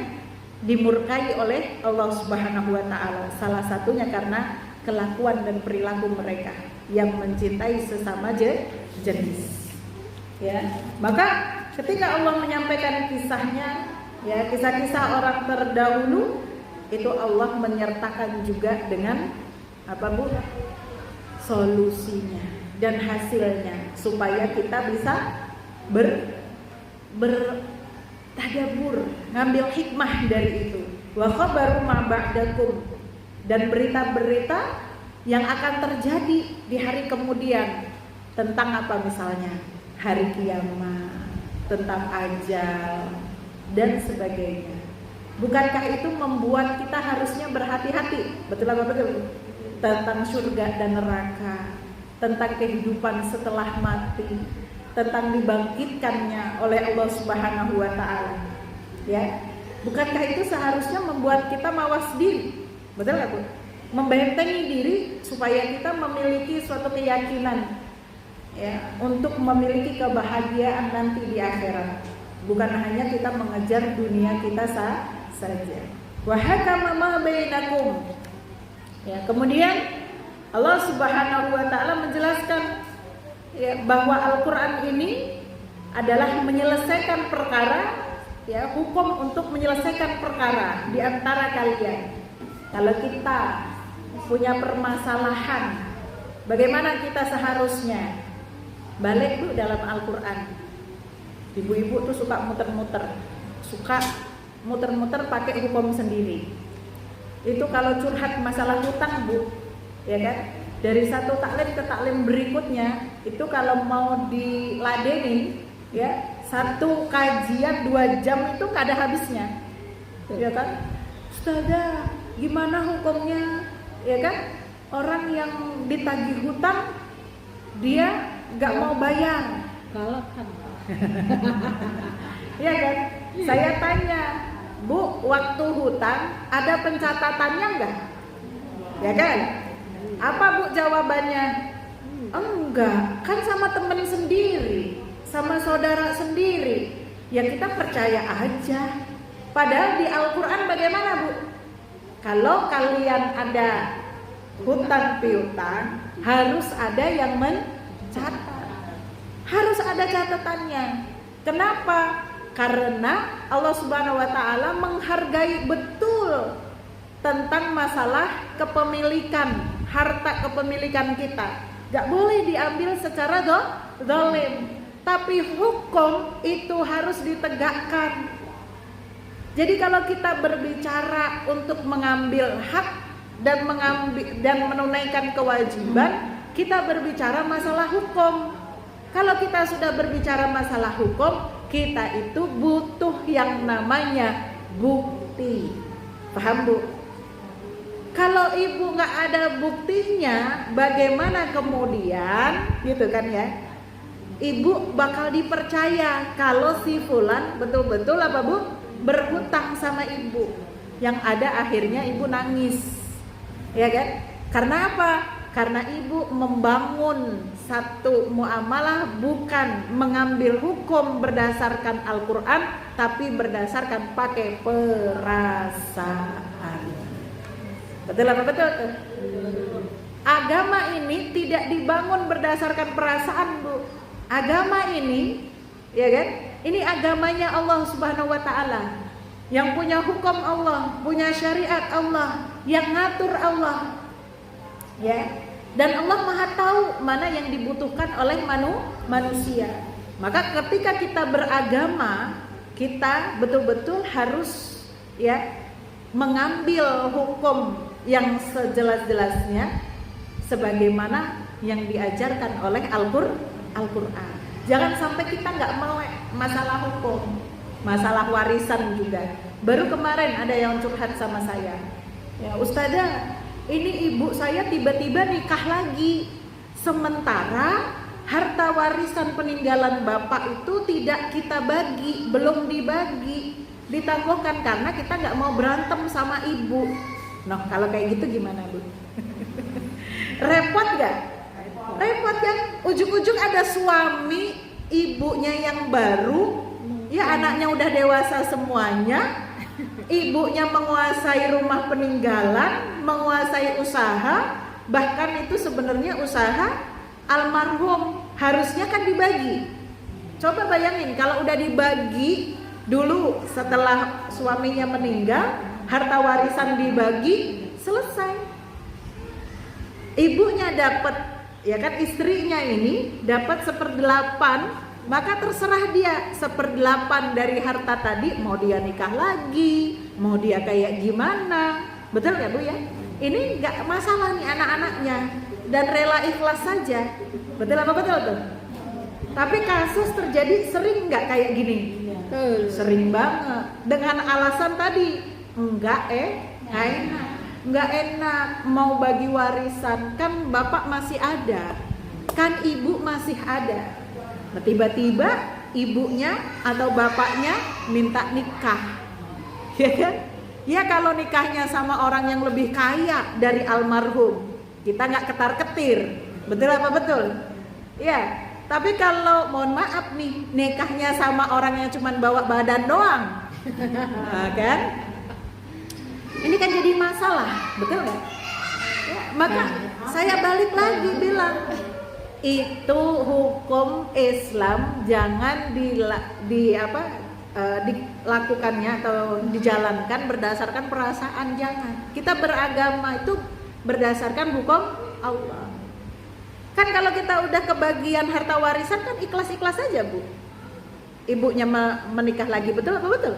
S1: dimurkai oleh Allah Subhanahu wa taala. Salah satunya karena kelakuan dan perilaku mereka yang mencintai sesama jenis. Ya, maka ketika Allah menyampaikan kisahnya, ya, kisah-kisah orang terdahulu, itu Allah menyertakan juga dengan apa, Bu? Solusinya dan hasilnya, supaya kita bisa bertadabbur, ngambil hikmah dari itu. Wa khabaru ma ba'dakum, dan berita-berita yang akan terjadi di hari kemudian, tentang apa misalnya? Hari kiamat, tentang ajal dan sebagainya. Bukankah itu membuat kita harusnya berhati-hati? Betul apa betul? Tentang surga dan neraka, tentang kehidupan setelah mati, tentang dibangkitkannya oleh Allah Subhanahu wa taala. Ya. Bukankah itu seharusnya membuat kita mawas diri? Betul nggak, Bu? Membentengi diri supaya kita memiliki suatu keyakinan ya, untuk memiliki kebahagiaan nanti di akhirat. Bukan hanya kita mengejar dunia kita saja. Wa hakama ma bainakum. Ya, kemudian Allah Subhanahu wa taala menjelaskan ya, bahwa Al-Qur'an ini adalah menyelesaikan perkara ya, hukum untuk menyelesaikan perkara di antara kalian. Kalau kita punya permasalahan, bagaimana kita seharusnya? Balik tuh dalam Al-Qur'an. Ibu-ibu tuh suka muter-muter pakai hukum sendiri. Itu kalau curhat masalah hutang, Bu, ya kan? Dari satu taklim ke taklim berikutnya, itu kalau mau diladenin, ya, satu kajian 2 jam itu nggak ada habisnya, ya kan? Ustazah, gimana hukumnya, ya kan? Orang yang ditagih hutang, dia nggak mau bayar,
S2: galak kan?
S1: ya kan? Saya tanya, Bu, waktu hutang ada pencatatannya nggak? Ya kan? Apa Bu jawabannya? Enggak, kan sama temen sendiri, sama saudara sendiri. Ya kita percaya aja. Padahal di Al-Quran bagaimana, Bu? Kalau kalian ada hutang piutang, harus ada yang mencatat. Harus ada catatannya. Kenapa? Karena Allah Subhanahu wa taala menghargai betul tentang masalah kepemilikan, harta kepemilikan kita. Gak boleh diambil secara zalim. Tapi hukum itu harus ditegakkan. Jadi kalau kita berbicara untuk mengambil hak dan menunaikan kewajiban, kita berbicara masalah hukum. Kalau kita sudah berbicara masalah hukum, kita itu butuh yang namanya bukti. Paham, Bu? Kalau ibu nggak ada buktinya, bagaimana kemudian, gitu kan ya? Ibu bakal dipercaya kalau si fulan betul-betul apa, Bu? Berhutang sama ibu. Yang ada akhirnya ibu nangis, ya kan? Karena apa? Karena ibu membangun satu muamalah bukan mengambil hukum berdasarkan Al-Quran, tapi berdasarkan pakai perasaan. Betul apa betul tuh? Agama ini tidak dibangun berdasarkan perasaan, Bu. Agama ini, ya kan? Ini agamanya Allah Subhanahu wa taala. Yang punya hukum Allah, punya syariat Allah, yang ngatur Allah. Ya. Dan Allah Maha tahu mana yang dibutuhkan oleh manusia. Maka ketika kita beragama, kita betul-betul harus ya mengambil hukum yang sejelas-jelasnya sebagaimana yang diajarkan oleh Al-Quran. Jangan sampai kita nggak melek masalah hukum, masalah warisan juga. Baru kemarin ada yang curhat sama saya, ya Ustazah, ini ibu saya tiba-tiba nikah lagi, sementara harta warisan peninggalan bapak itu tidak kita bagi, belum dibagi, ditangguhkan karena kita nggak mau berantem sama ibu. Nah kalau kayak gitu gimana, Bu? Repot gak? Repot kan? Ujung-ujung ada suami ibunya yang baru, ya anaknya udah dewasa semuanya, ibunya menguasai rumah peninggalan, menguasai usaha, bahkan itu sebenarnya usaha almarhum, harusnya kan dibagi. Coba bayangin kalau udah dibagi dulu setelah suaminya meninggal, harta warisan dibagi, selesai. Ibunya dapat, ya kan, istrinya ini dapat 1/8, maka terserah dia 1/8 dari harta tadi, mau dia nikah lagi, mau dia kayak gimana, betul ya Bu ya? Ini nggak masalah nih anak-anaknya dan rela ikhlas saja, betul apa betul tuh? Tapi kasus terjadi sering nggak kayak gini? Sering banget dengan alasan tadi nggak enak mau bagi warisan, kan bapak masih ada, kan ibu masih ada, Tiba-tiba ibunya atau bapaknya minta nikah, ya kan? Ya kalau nikahnya sama orang yang lebih kaya dari almarhum, kita nggak ketar-ketir, betul apa betul? Ya, tapi kalau mohon maaf nih, nikahnya sama orang yang cuma bawa badan doang, nah, kan? Ini kan jadi masalah, betul nggak? Ya, maka saya balik lagi bilang, itu hukum Islam jangan dilakukannya atau dijalankan berdasarkan perasaan, jangan. Kita beragama itu berdasarkan hukum Allah. Kan kalau kita udah kebagian harta warisan kan ikhlas-ikhlas aja, Bu. Ibunya menikah lagi, betul apa betul?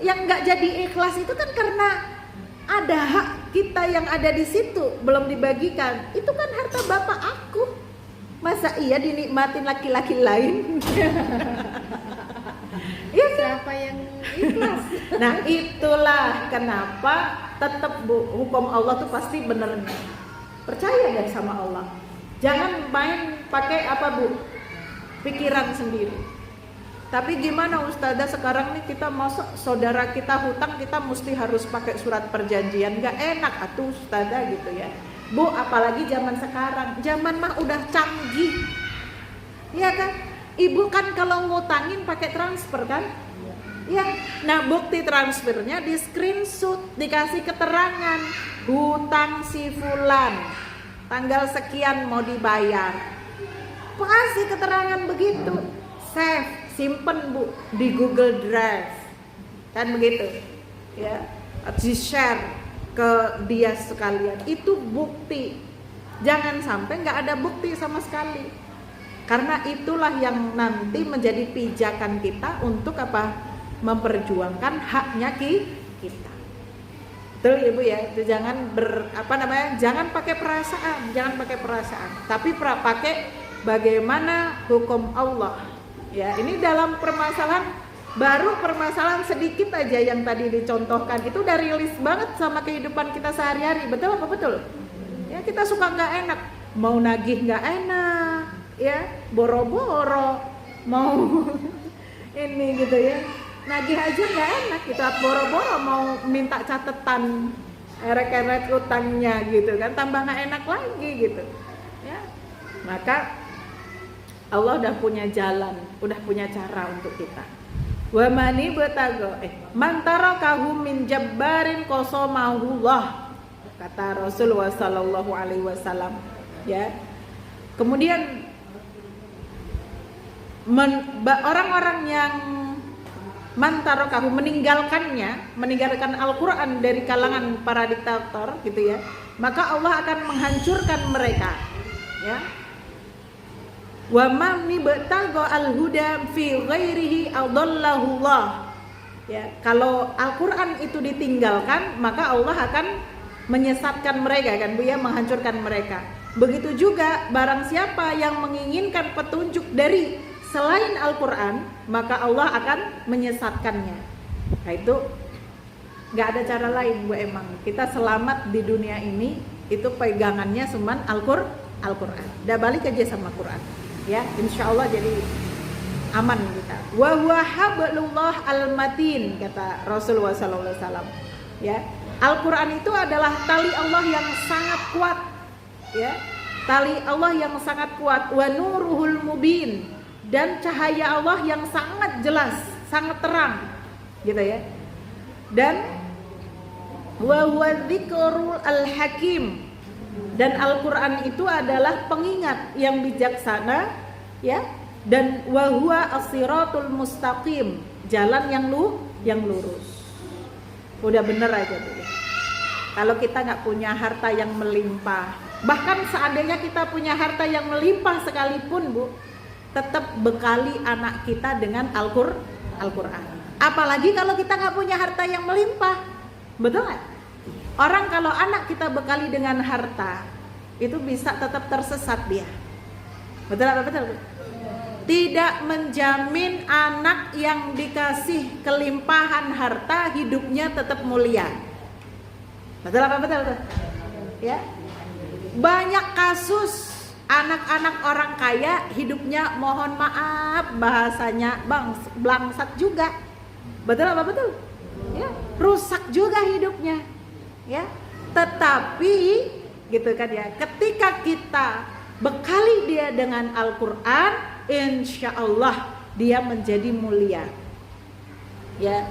S1: Yang nggak jadi ikhlas itu kan karena ada hak kita yang ada di situ belum dibagikan. Itu kan harta bapak aku. Masa iya dinikmatin laki-laki lain? Ya, siapa yang ikhlas? Nah, itulah kenapa tetap, Bu, hukum Allah tuh pasti benernya. Percaya deh sama Allah. Jangan main pakai apa, Bu? Pikiran sendiri. Tapi gimana Ustazah sekarang nih, kita masuk saudara kita hutang, kita mesti harus pakai surat perjanjian. Gak enak atuh Ustazah gitu ya. Bu, apalagi zaman sekarang, zaman mah udah canggih, ya kan? Ibu kan kalau ngutangin pakai transfer kan? Ya, nah bukti transfernya di screenshot, dikasih keterangan, hutang si fulan, tanggal sekian mau dibayar, kasih keterangan begitu, save, simpen Bu di Google Drive, kan begitu, ya, di share ke dia sekalian, itu bukti. Jangan sampai nggak ada bukti sama sekali, karena itulah yang nanti menjadi pijakan kita untuk apa? Memperjuangkan haknya kita. Betul Ibu ya, itu jangan jangan pakai perasaan, tapi pakai bagaimana hukum Allah. Ya, ini dalam permasalahan sedikit aja yang tadi dicontohkan itu udah rilis banget sama kehidupan kita sehari-hari, betul apa betul? Ya, kita suka nggak enak, mau nagih nggak enak, ya boro-boro mau ini gitu ya, nagih aja nggak enak, kita boro-boro mau minta catatan erek-erek utangnya gitu kan, tambah nggak enak lagi gitu, ya. Maka Allah udah punya jalan, udah punya cara untuk kita. Wa mani betago mantarakahum min jabbarin qasamahullah, kata Rasulullah sallallahu alaihi wasallam, ya. Kemudian orang-orang yang mantarakahum meninggalkan Al-Qur'an dari kalangan para diktator gitu ya, maka Allah akan menghancurkan mereka, ya. Wa man ibtagha al-huda fi ghairihi adallahullah. Ya, kalau Al-Qur'an itu ditinggalkan, maka Allah akan menyesatkan mereka kan Bu ya, menghancurkan mereka. Begitu juga barang siapa yang menginginkan petunjuk dari selain Al-Qur'an, maka Allah akan menyesatkannya. Nah, itu enggak ada cara lain Bu, emang kita selamat di dunia ini itu pegangannya cuman Al-Qur'an. Udah balik aja sama Qur'an. Ya, insya Allah jadi aman kita. Wa huwa hablullah al-matin, kata Rasulullah SAW. Ya, Al-Quran itu adalah tali Allah yang sangat kuat. Ya, tali Allah yang sangat kuat. Wa nuruhul mubin, dan cahaya Allah yang sangat jelas, sangat terang, gitu ya. Dan wa huwa dzikrul al-hakim. Dan Al-Quran itu adalah pengingat yang bijaksana, ya. Dan wahwa as-siratul mustaqim, jalan yang lurus. Udah bener aja Bu ya. Kalau kita nggak punya harta yang melimpah, bahkan seandainya kita punya harta yang melimpah sekalipun Bu, tetap bekali anak kita dengan Al-Quran. Apalagi kalau kita nggak punya harta yang melimpah, betul nggak? Orang kalau anak kita bekali dengan harta, itu bisa tetap tersesat dia. Betul apa betul? Tidak menjamin anak yang dikasih kelimpahan harta hidupnya tetap mulia. Betul apa betul? Ya. Banyak kasus Anak-anak orang kaya hidupnya mohon maaf bahasanya bangsat juga. Betul apa betul? Ya, rusak juga hidupnya. Ya. Tetapi gitu kan ya, ketika kita bekali dia dengan Al-Qur'an, insya Allah dia menjadi mulia. Ya.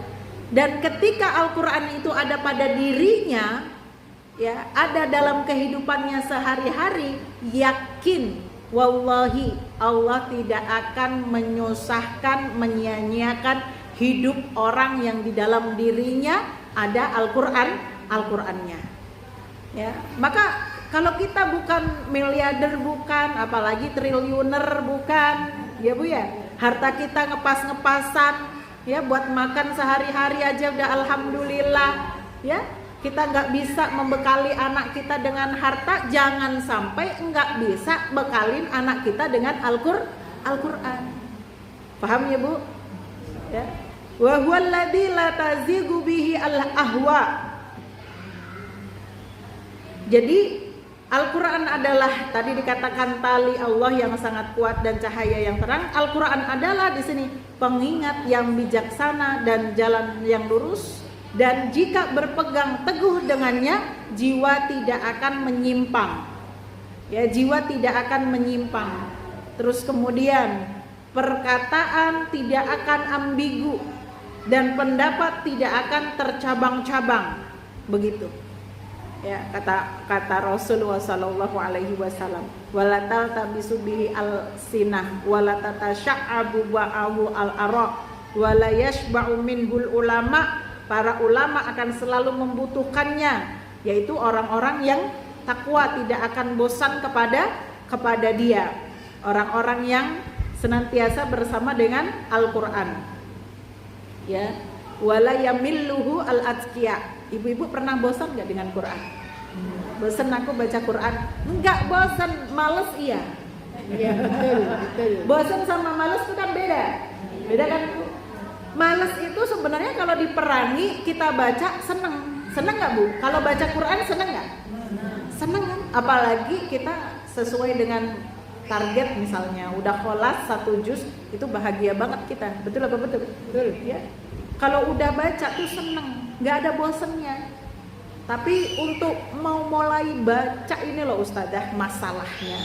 S1: Dan ketika Al-Qur'an itu ada pada dirinya, ya, ada dalam kehidupannya sehari-hari, yakin wallahi Allah tidak akan menyusahkan, menyia-nyiakan hidup orang yang di dalam dirinya ada Al-Qur'annya. Ya, maka kalau kita bukan miliarder, bukan, apalagi triliuner, bukan, ya Bu ya, harta kita ngepas-ngepasan, ya, buat makan sehari-hari aja udah alhamdulillah, ya. Kita nggak bisa membekali anak kita dengan harta, jangan sampai nggak bisa bekalin anak kita dengan Al-Qur'an. Paham ya Bu? Ya. Wa huwal ladzi la tazigu bihi al-ahwa. Jadi Al-Qur'an adalah tadi dikatakan tali Allah yang sangat kuat dan cahaya yang terang. Al-Qur'an adalah di sini pengingat yang bijaksana dan jalan yang lurus. Dan jika berpegang teguh dengannya, jiwa tidak akan menyimpang. Ya, jiwa tidak akan menyimpang. Terus kemudian perkataan tidak akan ambigu dan pendapat tidak akan tercabang-cabang. Begitu. Ya, kata Rasulullah sallallahu alaihi wasallam, wala taltabisu bihi al-sinah wala tatasya'abu ba'ahu al-araq wala yashba'u minhul ulama. Para ulama akan selalu membutuhkannya, yaitu orang-orang yang takwa, tidak akan bosan kepada dia, orang-orang yang senantiasa bersama dengan Al-Qur'an. Ya, wala yamilluhu al-atqiya. Ibu-ibu pernah bosan enggak dengan Quran? Bosan aku baca Quran? Enggak bosan, males iya. Iya, betul. Bosan sama males itu kan beda. Beda kan? Males itu sebenarnya kalau diperangi kita baca seneng nggak Bu? Kalau baca Quran seneng nggak? Seneng kan? Apalagi kita sesuai dengan target, misalnya udah kholas 1 juz itu bahagia banget kita. Betul apa betul? Betul ya. Kalau udah baca tuh seneng, nggak ada bosennya. Tapi untuk mau mulai baca ini loh Ustazah masalahnya.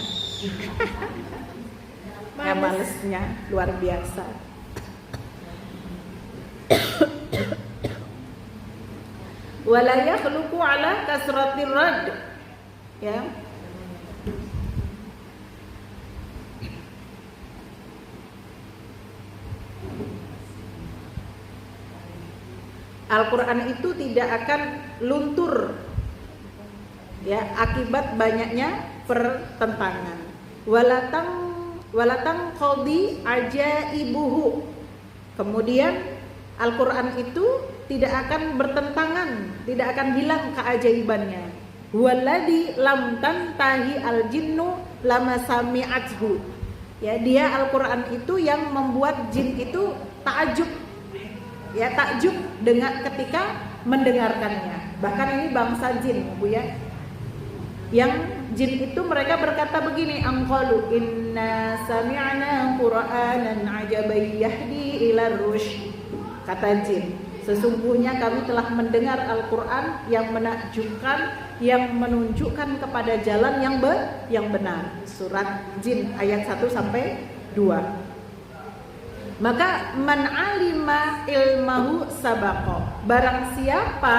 S1: Malesnya luar biasa. Wala yakhluqu ala kasratir rad. Ya. Al-Qur'an itu tidak akan luntur, ya, akibat banyaknya pertentangan. Walatang qadi ajaibuhu. Kemudian Al-Qur'an itu tidak akan bertentangan, tidak akan hilang keajaibannya. Huwaladzi lam tantahi al-jinnu lama sami'athu. Ya, dia Al-Qur'an itu yang membuat jin itu takjub. Ya, takjub dengan ketika mendengarkannya. Bahkan ini bangsa jin, Bu ya. Yang jin itu mereka berkata begini, anqalu inna sami'na qur'anan ajaban yahdi ila rusyd. Kata jin, sesungguhnya kami telah mendengar Al-Qur'an yang menakjubkan, yang menunjukkan kepada jalan yang benar. Surat Jin ayat 1 sampai 2. Maka man alima ilmahu sabaqa. Barang siapa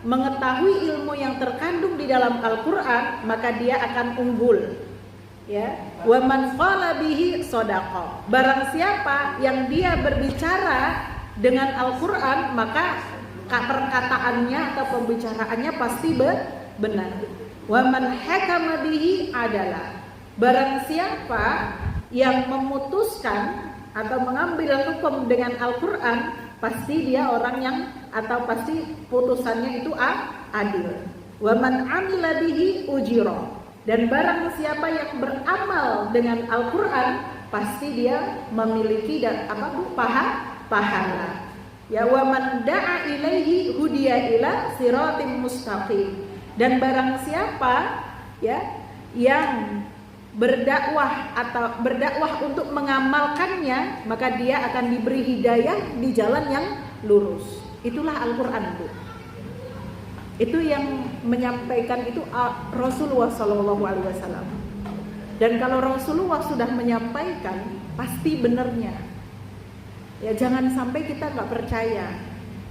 S1: mengetahui ilmu yang terkandung di dalam Al-Qur'an, maka dia akan unggul. Ya, wa man qala bihi shadaqa. Barang siapa yang dia berbicara dengan Al-Qur'an, maka perkataannya atau pembicaraannya pasti benar. Wa man hakama bihi adalah. Barang siapa yang memutuskan atau mengambil hukum dengan Al-Qur'an, pasti dia orang yang atau pasti putusannya itu adil. Wa man amila bihi ujira. Dan barang siapa yang beramal dengan Al-Qur'an, pasti dia memiliki pahala. Ya, wa man da'a ilaihi hudiya ila siratim mustaqim. Dan barang siapa ya yang berdakwah untuk mengamalkannya, maka dia akan diberi hidayah di jalan yang lurus. Itulah Al-Qur'an, Bu. Itu yang menyampaikan itu Rasulullah SAW. Dan kalau Rasulullah sudah menyampaikan, pasti benernya. Ya, jangan sampai kita nggak percaya.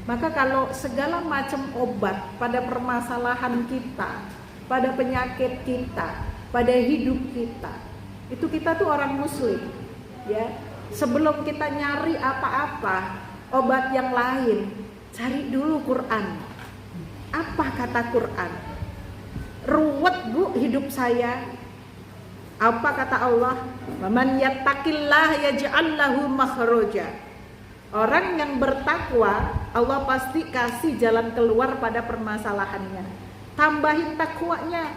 S1: Maka kalau segala macam obat pada permasalahan kita, pada penyakit kita, pada hidup kita, itu kita tuh orang muslim, ya. Sebelum kita nyari apa-apa obat yang lain, cari dulu Quran. Apa kata Quran? Ruwet, Bu, hidup saya. Apa kata Allah? "Man yattaqillah yaj'al lahu makhraja." Orang yang bertakwa, Allah pasti kasih jalan keluar pada permasalahannya. Tambahin takwanya.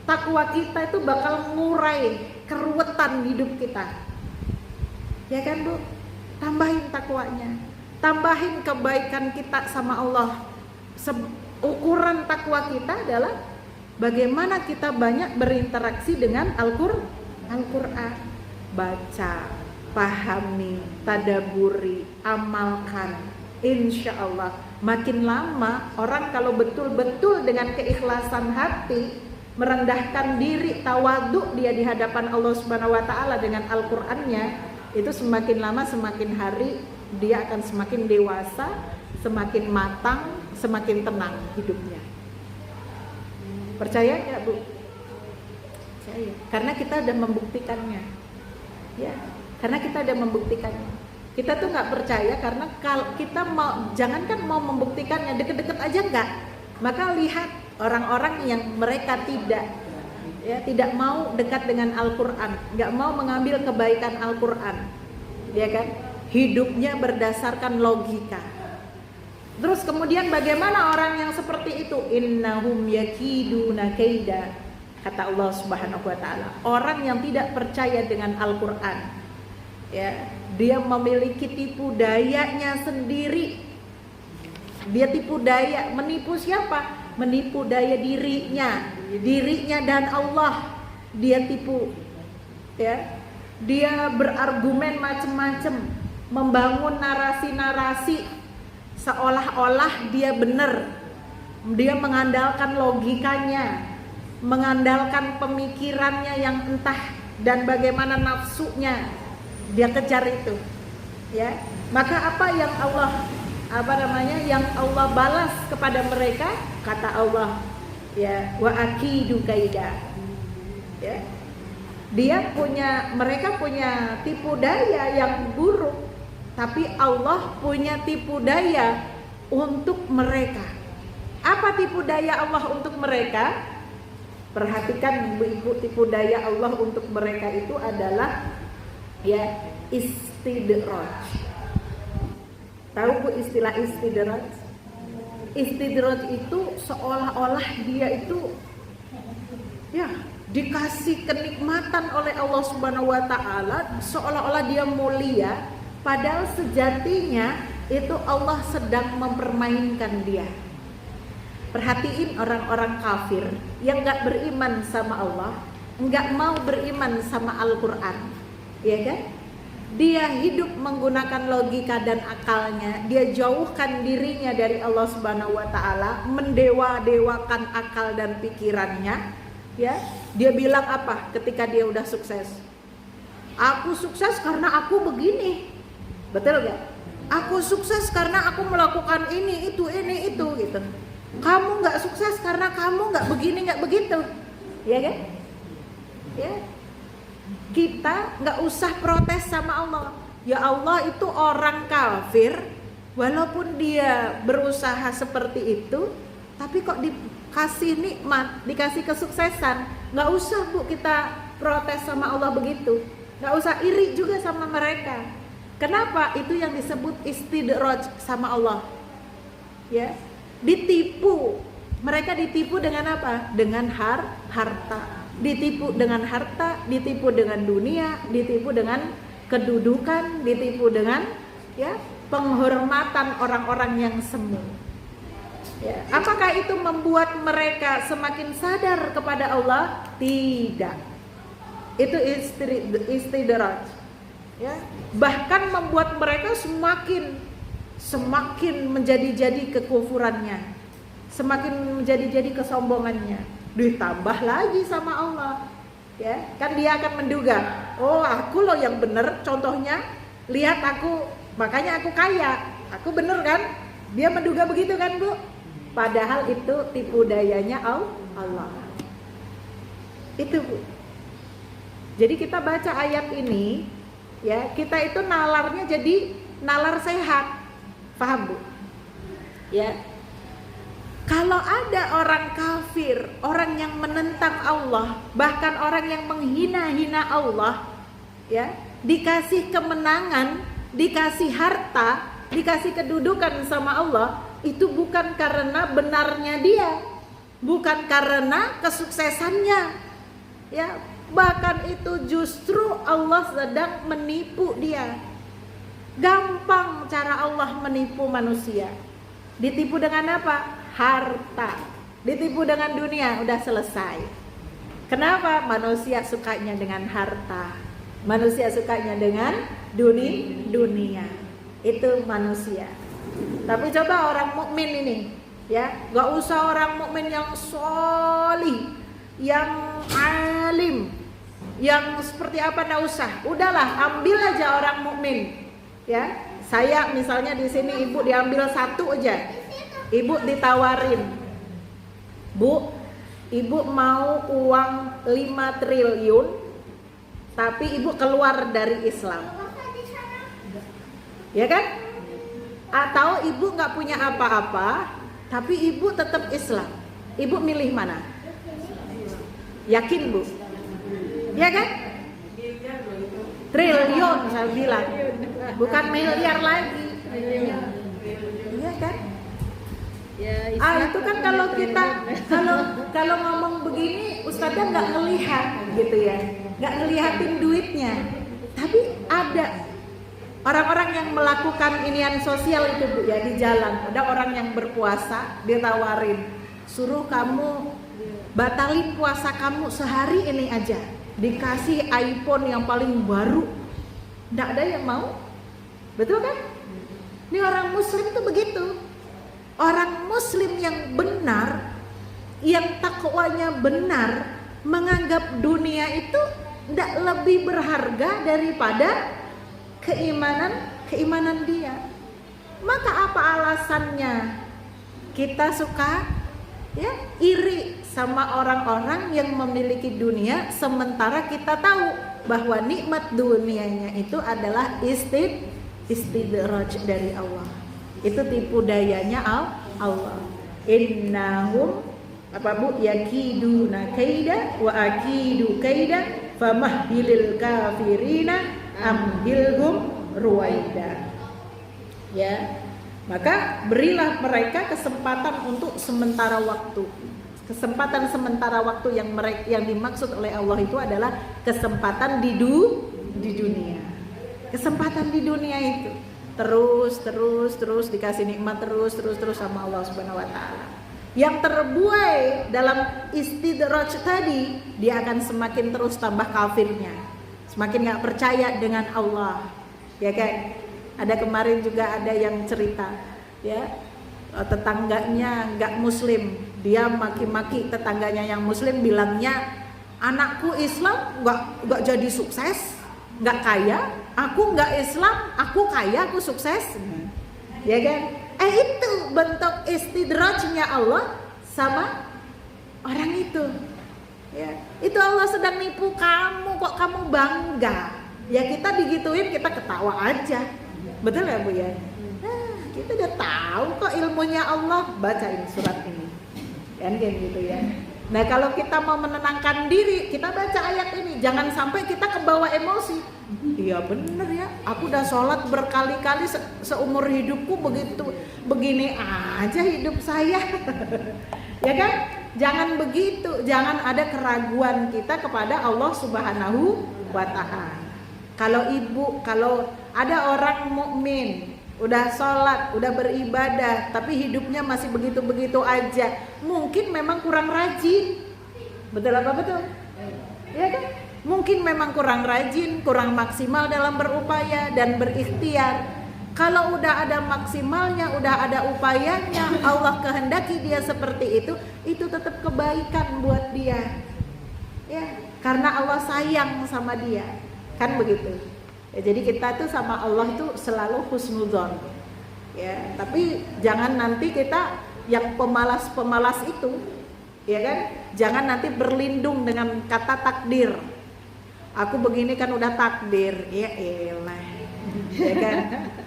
S1: Takwa kita itu bakal ngurai keruwetan hidup kita. Ya kan, Bu? Tambahin takwanya. Tambahin kebaikan kita sama Allah. Ukuran takwa kita adalah bagaimana kita banyak berinteraksi dengan Al-Qur'an. Baca, pahami, tadaburi, amalkan. Insya Allah makin lama orang kalau betul-betul dengan keikhlasan hati merendahkan diri, tawadhu dia di hadapan Allah Subhanahu wa taala dengan Al-Qur'annya, itu semakin lama semakin hari dia akan semakin dewasa, semakin matang, semakin tenang hidupnya. Percaya enggak, Bu? Percaya. Karena kita udah membuktikannya. Ya, karena kita udah membuktikannya. Kita tuh nggak percaya karena kalau kita mau, jangankan mau membuktikannya, deket-deket aja enggak. Maka lihat orang-orang yang mereka tidak mau dekat dengan Al-Qur'an, nggak mau mengambil kebaikan Al-Qur'an, ya kan? Hidupnya berdasarkan logika. Terus kemudian bagaimana orang yang seperti itu? Innahum yakiduna kaida, kata Allah Subhanahu wa taala. Orang yang tidak percaya dengan Al-Qur'an, ya, dia memiliki tipu dayanya sendiri. Dia tipu daya, menipu siapa? Menipu daya dirinya dan Allah. Dia tipu, ya. Dia berargumen macam-macam, membangun narasi-narasi seolah-olah dia benar. Dia mengandalkan logikanya, mengandalkan pemikirannya yang entah dan bagaimana nafsunya. Dia kejar itu, ya. Maka apa yang yang Allah balas kepada mereka, kata Allah, ya, wa akidu kaida, ya. Mereka punya tipu daya yang buruk, tapi Allah punya tipu daya untuk mereka. Apa tipu daya Allah untuk mereka? Perhatikan, Ibu, tipu daya Allah untuk mereka itu adalah, ya, istidraj. Tahu, Bu, istilah istidraj? Istidraj itu seolah-olah dia itu, ya, dikasih kenikmatan oleh Allah Subhanahu wa taala, seolah-olah dia mulia, padahal sejatinya itu Allah sedang mempermainkan dia. Perhatiin orang-orang kafir yang enggak beriman sama Allah, enggak mau beriman sama Al-Qur'an, ya kan? Dia hidup menggunakan logika dan akalnya, dia jauhkan dirinya dari Allah Subhanahu wa taala, mendewa-dewakan akal dan pikirannya, ya. Dia bilang apa ketika dia udah sukses? Aku sukses karena aku begini. Betul gak? Aku sukses karena aku melakukan ini itu gitu. Kamu gak sukses karena kamu gak begini gak begitu, ya kan? Ya. Kita gak usah protes sama Allah. Ya Allah, itu orang kafir, walaupun dia berusaha seperti itu, tapi kok dikasih nikmat, dikasih kesuksesan. Gak usah, Bu, kita protes sama Allah begitu. Gak usah iri juga sama mereka. Kenapa? Itu yang disebut istidraj sama Allah, ya. Ditipu. Mereka ditipu dengan apa? Dengan harta. Ditipu dengan harta, ditipu dengan dunia, ditipu dengan kedudukan, ditipu dengan, ya, penghormatan orang-orang yang semu. Ya. Apakah itu membuat mereka semakin sadar kepada Allah? Tidak. Itu istidraj. Ya, bahkan membuat mereka semakin menjadi-jadi kekufurannya, semakin menjadi-jadi kesombongannya, ditambah lagi sama Allah. Ya, kan dia akan menduga, oh aku loh yang bener, contohnya lihat aku, makanya aku kaya, aku bener kan? Dia menduga begitu kan, Bu? Padahal itu tipu dayanya Allah. Itu, Bu. Jadi kita baca ayat ini, ya, kita itu nalarnya jadi nalar sehat. Paham, Bu? Ya. Kalau ada orang kafir, orang yang menentang Allah, bahkan orang yang menghina-hina Allah, ya, dikasih kemenangan, dikasih harta, dikasih kedudukan sama Allah, itu bukan karena benarnya dia, bukan karena kesuksesannya. Ya, bahkan itu justru Allah sedang menipu dia. Gampang cara Allah menipu manusia. Ditipu dengan apa? Harta. Ditipu dengan dunia, udah selesai. Kenapa? Manusia sukanya dengan harta. Manusia sukanya dengan dunia. Itu manusia. Tapi coba orang mukmin ini, ya, gak usah orang mukmin yang solih, yang alim, yang seperti apa, nggak usah. Udahlah, ambil aja orang mukmin. Ya, saya misalnya di sini ibu diambil satu aja, ibu ditawarin, Bu, ibu mau uang 5 triliun, tapi ibu keluar dari Islam, ya kan? Atau ibu nggak punya apa-apa, tapi ibu tetap Islam, ibu milih mana? Yakin, Bu? Ya kan? Triliun saya bilang, bukan miliar lagi. Iya kan?
S2: Ya,
S1: Itu kan kalau kita kalau ngomong begini, ustadznya nggak ngelihat gitu ya, nggak ngelihatin duitnya. Tapi ada orang-orang yang melakukan inian sosial itu, Bu, ya, di jalan. Ada orang yang berpuasa ditawarin, suruh kamu batalin puasa kamu sehari ini aja, dikasih iPhone yang paling baru. Nggak ada yang mau. Betul kan? Ini orang muslim tuh begitu. Orang muslim yang benar, yang takwanya benar, menganggap dunia itu nggak lebih berharga daripada keimanan dia. Maka apa alasannya kita suka, ya, iri sama orang-orang yang memiliki dunia, sementara kita tahu bahwa nikmat dunianya itu adalah istidraj dari Allah. Itu tipu dayanya Allah. Innahum apa, Bu? Yakiduna kaida wa akidu kaida famahhilil kafirina amhilhum ruwaida. Ya. Maka berilah mereka kesempatan untuk sementara waktu. Kesempatan sementara waktu yang dimaksud oleh Allah itu adalah kesempatan di dunia. Kesempatan di dunia itu terus dikasih nikmat terus sama Allah Subhanahu wa taala. Yang terbuai dalam istidraj tadi, dia akan semakin terus tambah kafirnya, semakin nggak percaya dengan Allah, ya kan? Ada kemarin juga ada yang cerita, ya, tetangganya nggak muslim, dia maki-maki tetangganya yang muslim, bilangnya anakku Islam nggak jadi sukses, nggak kaya, aku nggak Islam, aku kaya, aku sukses, ya kan? Itu bentuk istidrajnya Allah sama orang itu, ya. Itu Allah sedang nipu kamu, kok kamu bangga? Ya kita digituin, kita ketawa aja, betul ya, Bu, ya? Kita udah tahu kok ilmunya Allah, bacain surat ini, kan kayak gitu ya. Nah, kalau kita mau menenangkan diri, kita baca ayat ini, jangan sampai kita kebawa emosi. Iya bener ya, aku udah sholat berkali-kali seumur hidupku, begini aja hidup saya. Ya kan? Jangan begitu, jangan ada keraguan kita kepada Allah Subhanahu wa ta'ala. Kalau ada orang mukmin, udah sholat, udah beribadah, tapi hidupnya masih begitu-begitu aja, mungkin memang kurang rajin. Betul apa betul? Ya kan? Mungkin memang kurang rajin, kurang maksimal dalam berupaya dan berikhtiar. Kalau udah ada maksimalnya, udah ada upayanya, Allah kehendaki dia seperti itu tetap kebaikan buat dia. Ya, karena Allah sayang sama dia. Kan begitu. Ya, jadi kita tuh sama Allah itu selalu husnudzon. Ya, tapi jangan nanti kita yang pemalas-pemalas itu, ya kan? Jangan nanti berlindung dengan kata takdir. Aku begini kan udah takdir, ya elah, ya kan,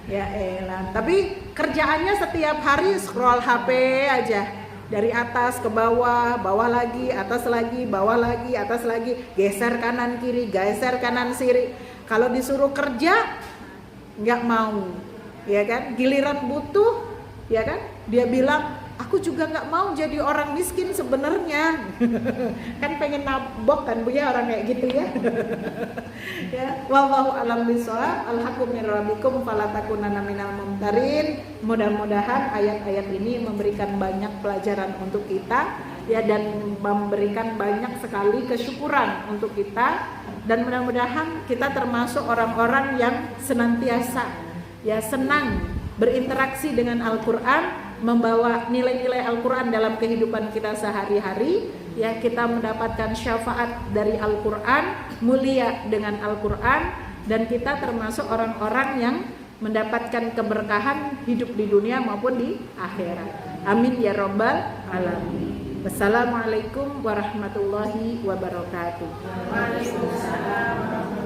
S1: ya elah. Tapi kerjaannya setiap hari scroll HP aja, dari atas ke bawah, bawah lagi, atas lagi, bawah lagi, atas lagi, geser kanan kiri, geser kanan kiri. Kalau disuruh kerja, nggak mau, ya kan? Giliran butuh, ya kan? Dia bilang, aku juga nggak mau jadi orang miskin sebenarnya. Kan pengen nabok kan punya orang kayak gitu ya. Ya, wallahu a'lam bishawab. Al-haqqu min rabbikum fala takunanna minal mumtarin. Mudah-mudahan ayat-ayat ini memberikan banyak pelajaran untuk kita ya, dan memberikan banyak sekali kesyukuran untuk kita, dan mudah-mudahan kita termasuk orang-orang yang senantiasa ya senang berinteraksi dengan Al-Qur'an, membawa nilai-nilai Al-Quran dalam kehidupan kita sehari-hari. Ya, kita mendapatkan syafaat dari Al-Quran, mulia dengan Al-Quran, dan kita termasuk orang-orang yang mendapatkan keberkahan hidup di dunia maupun di akhirat. Amin ya rabbal alamin. Wassalamualaikum warahmatullahi wabarakatuh.
S2: Waalaikumsalam.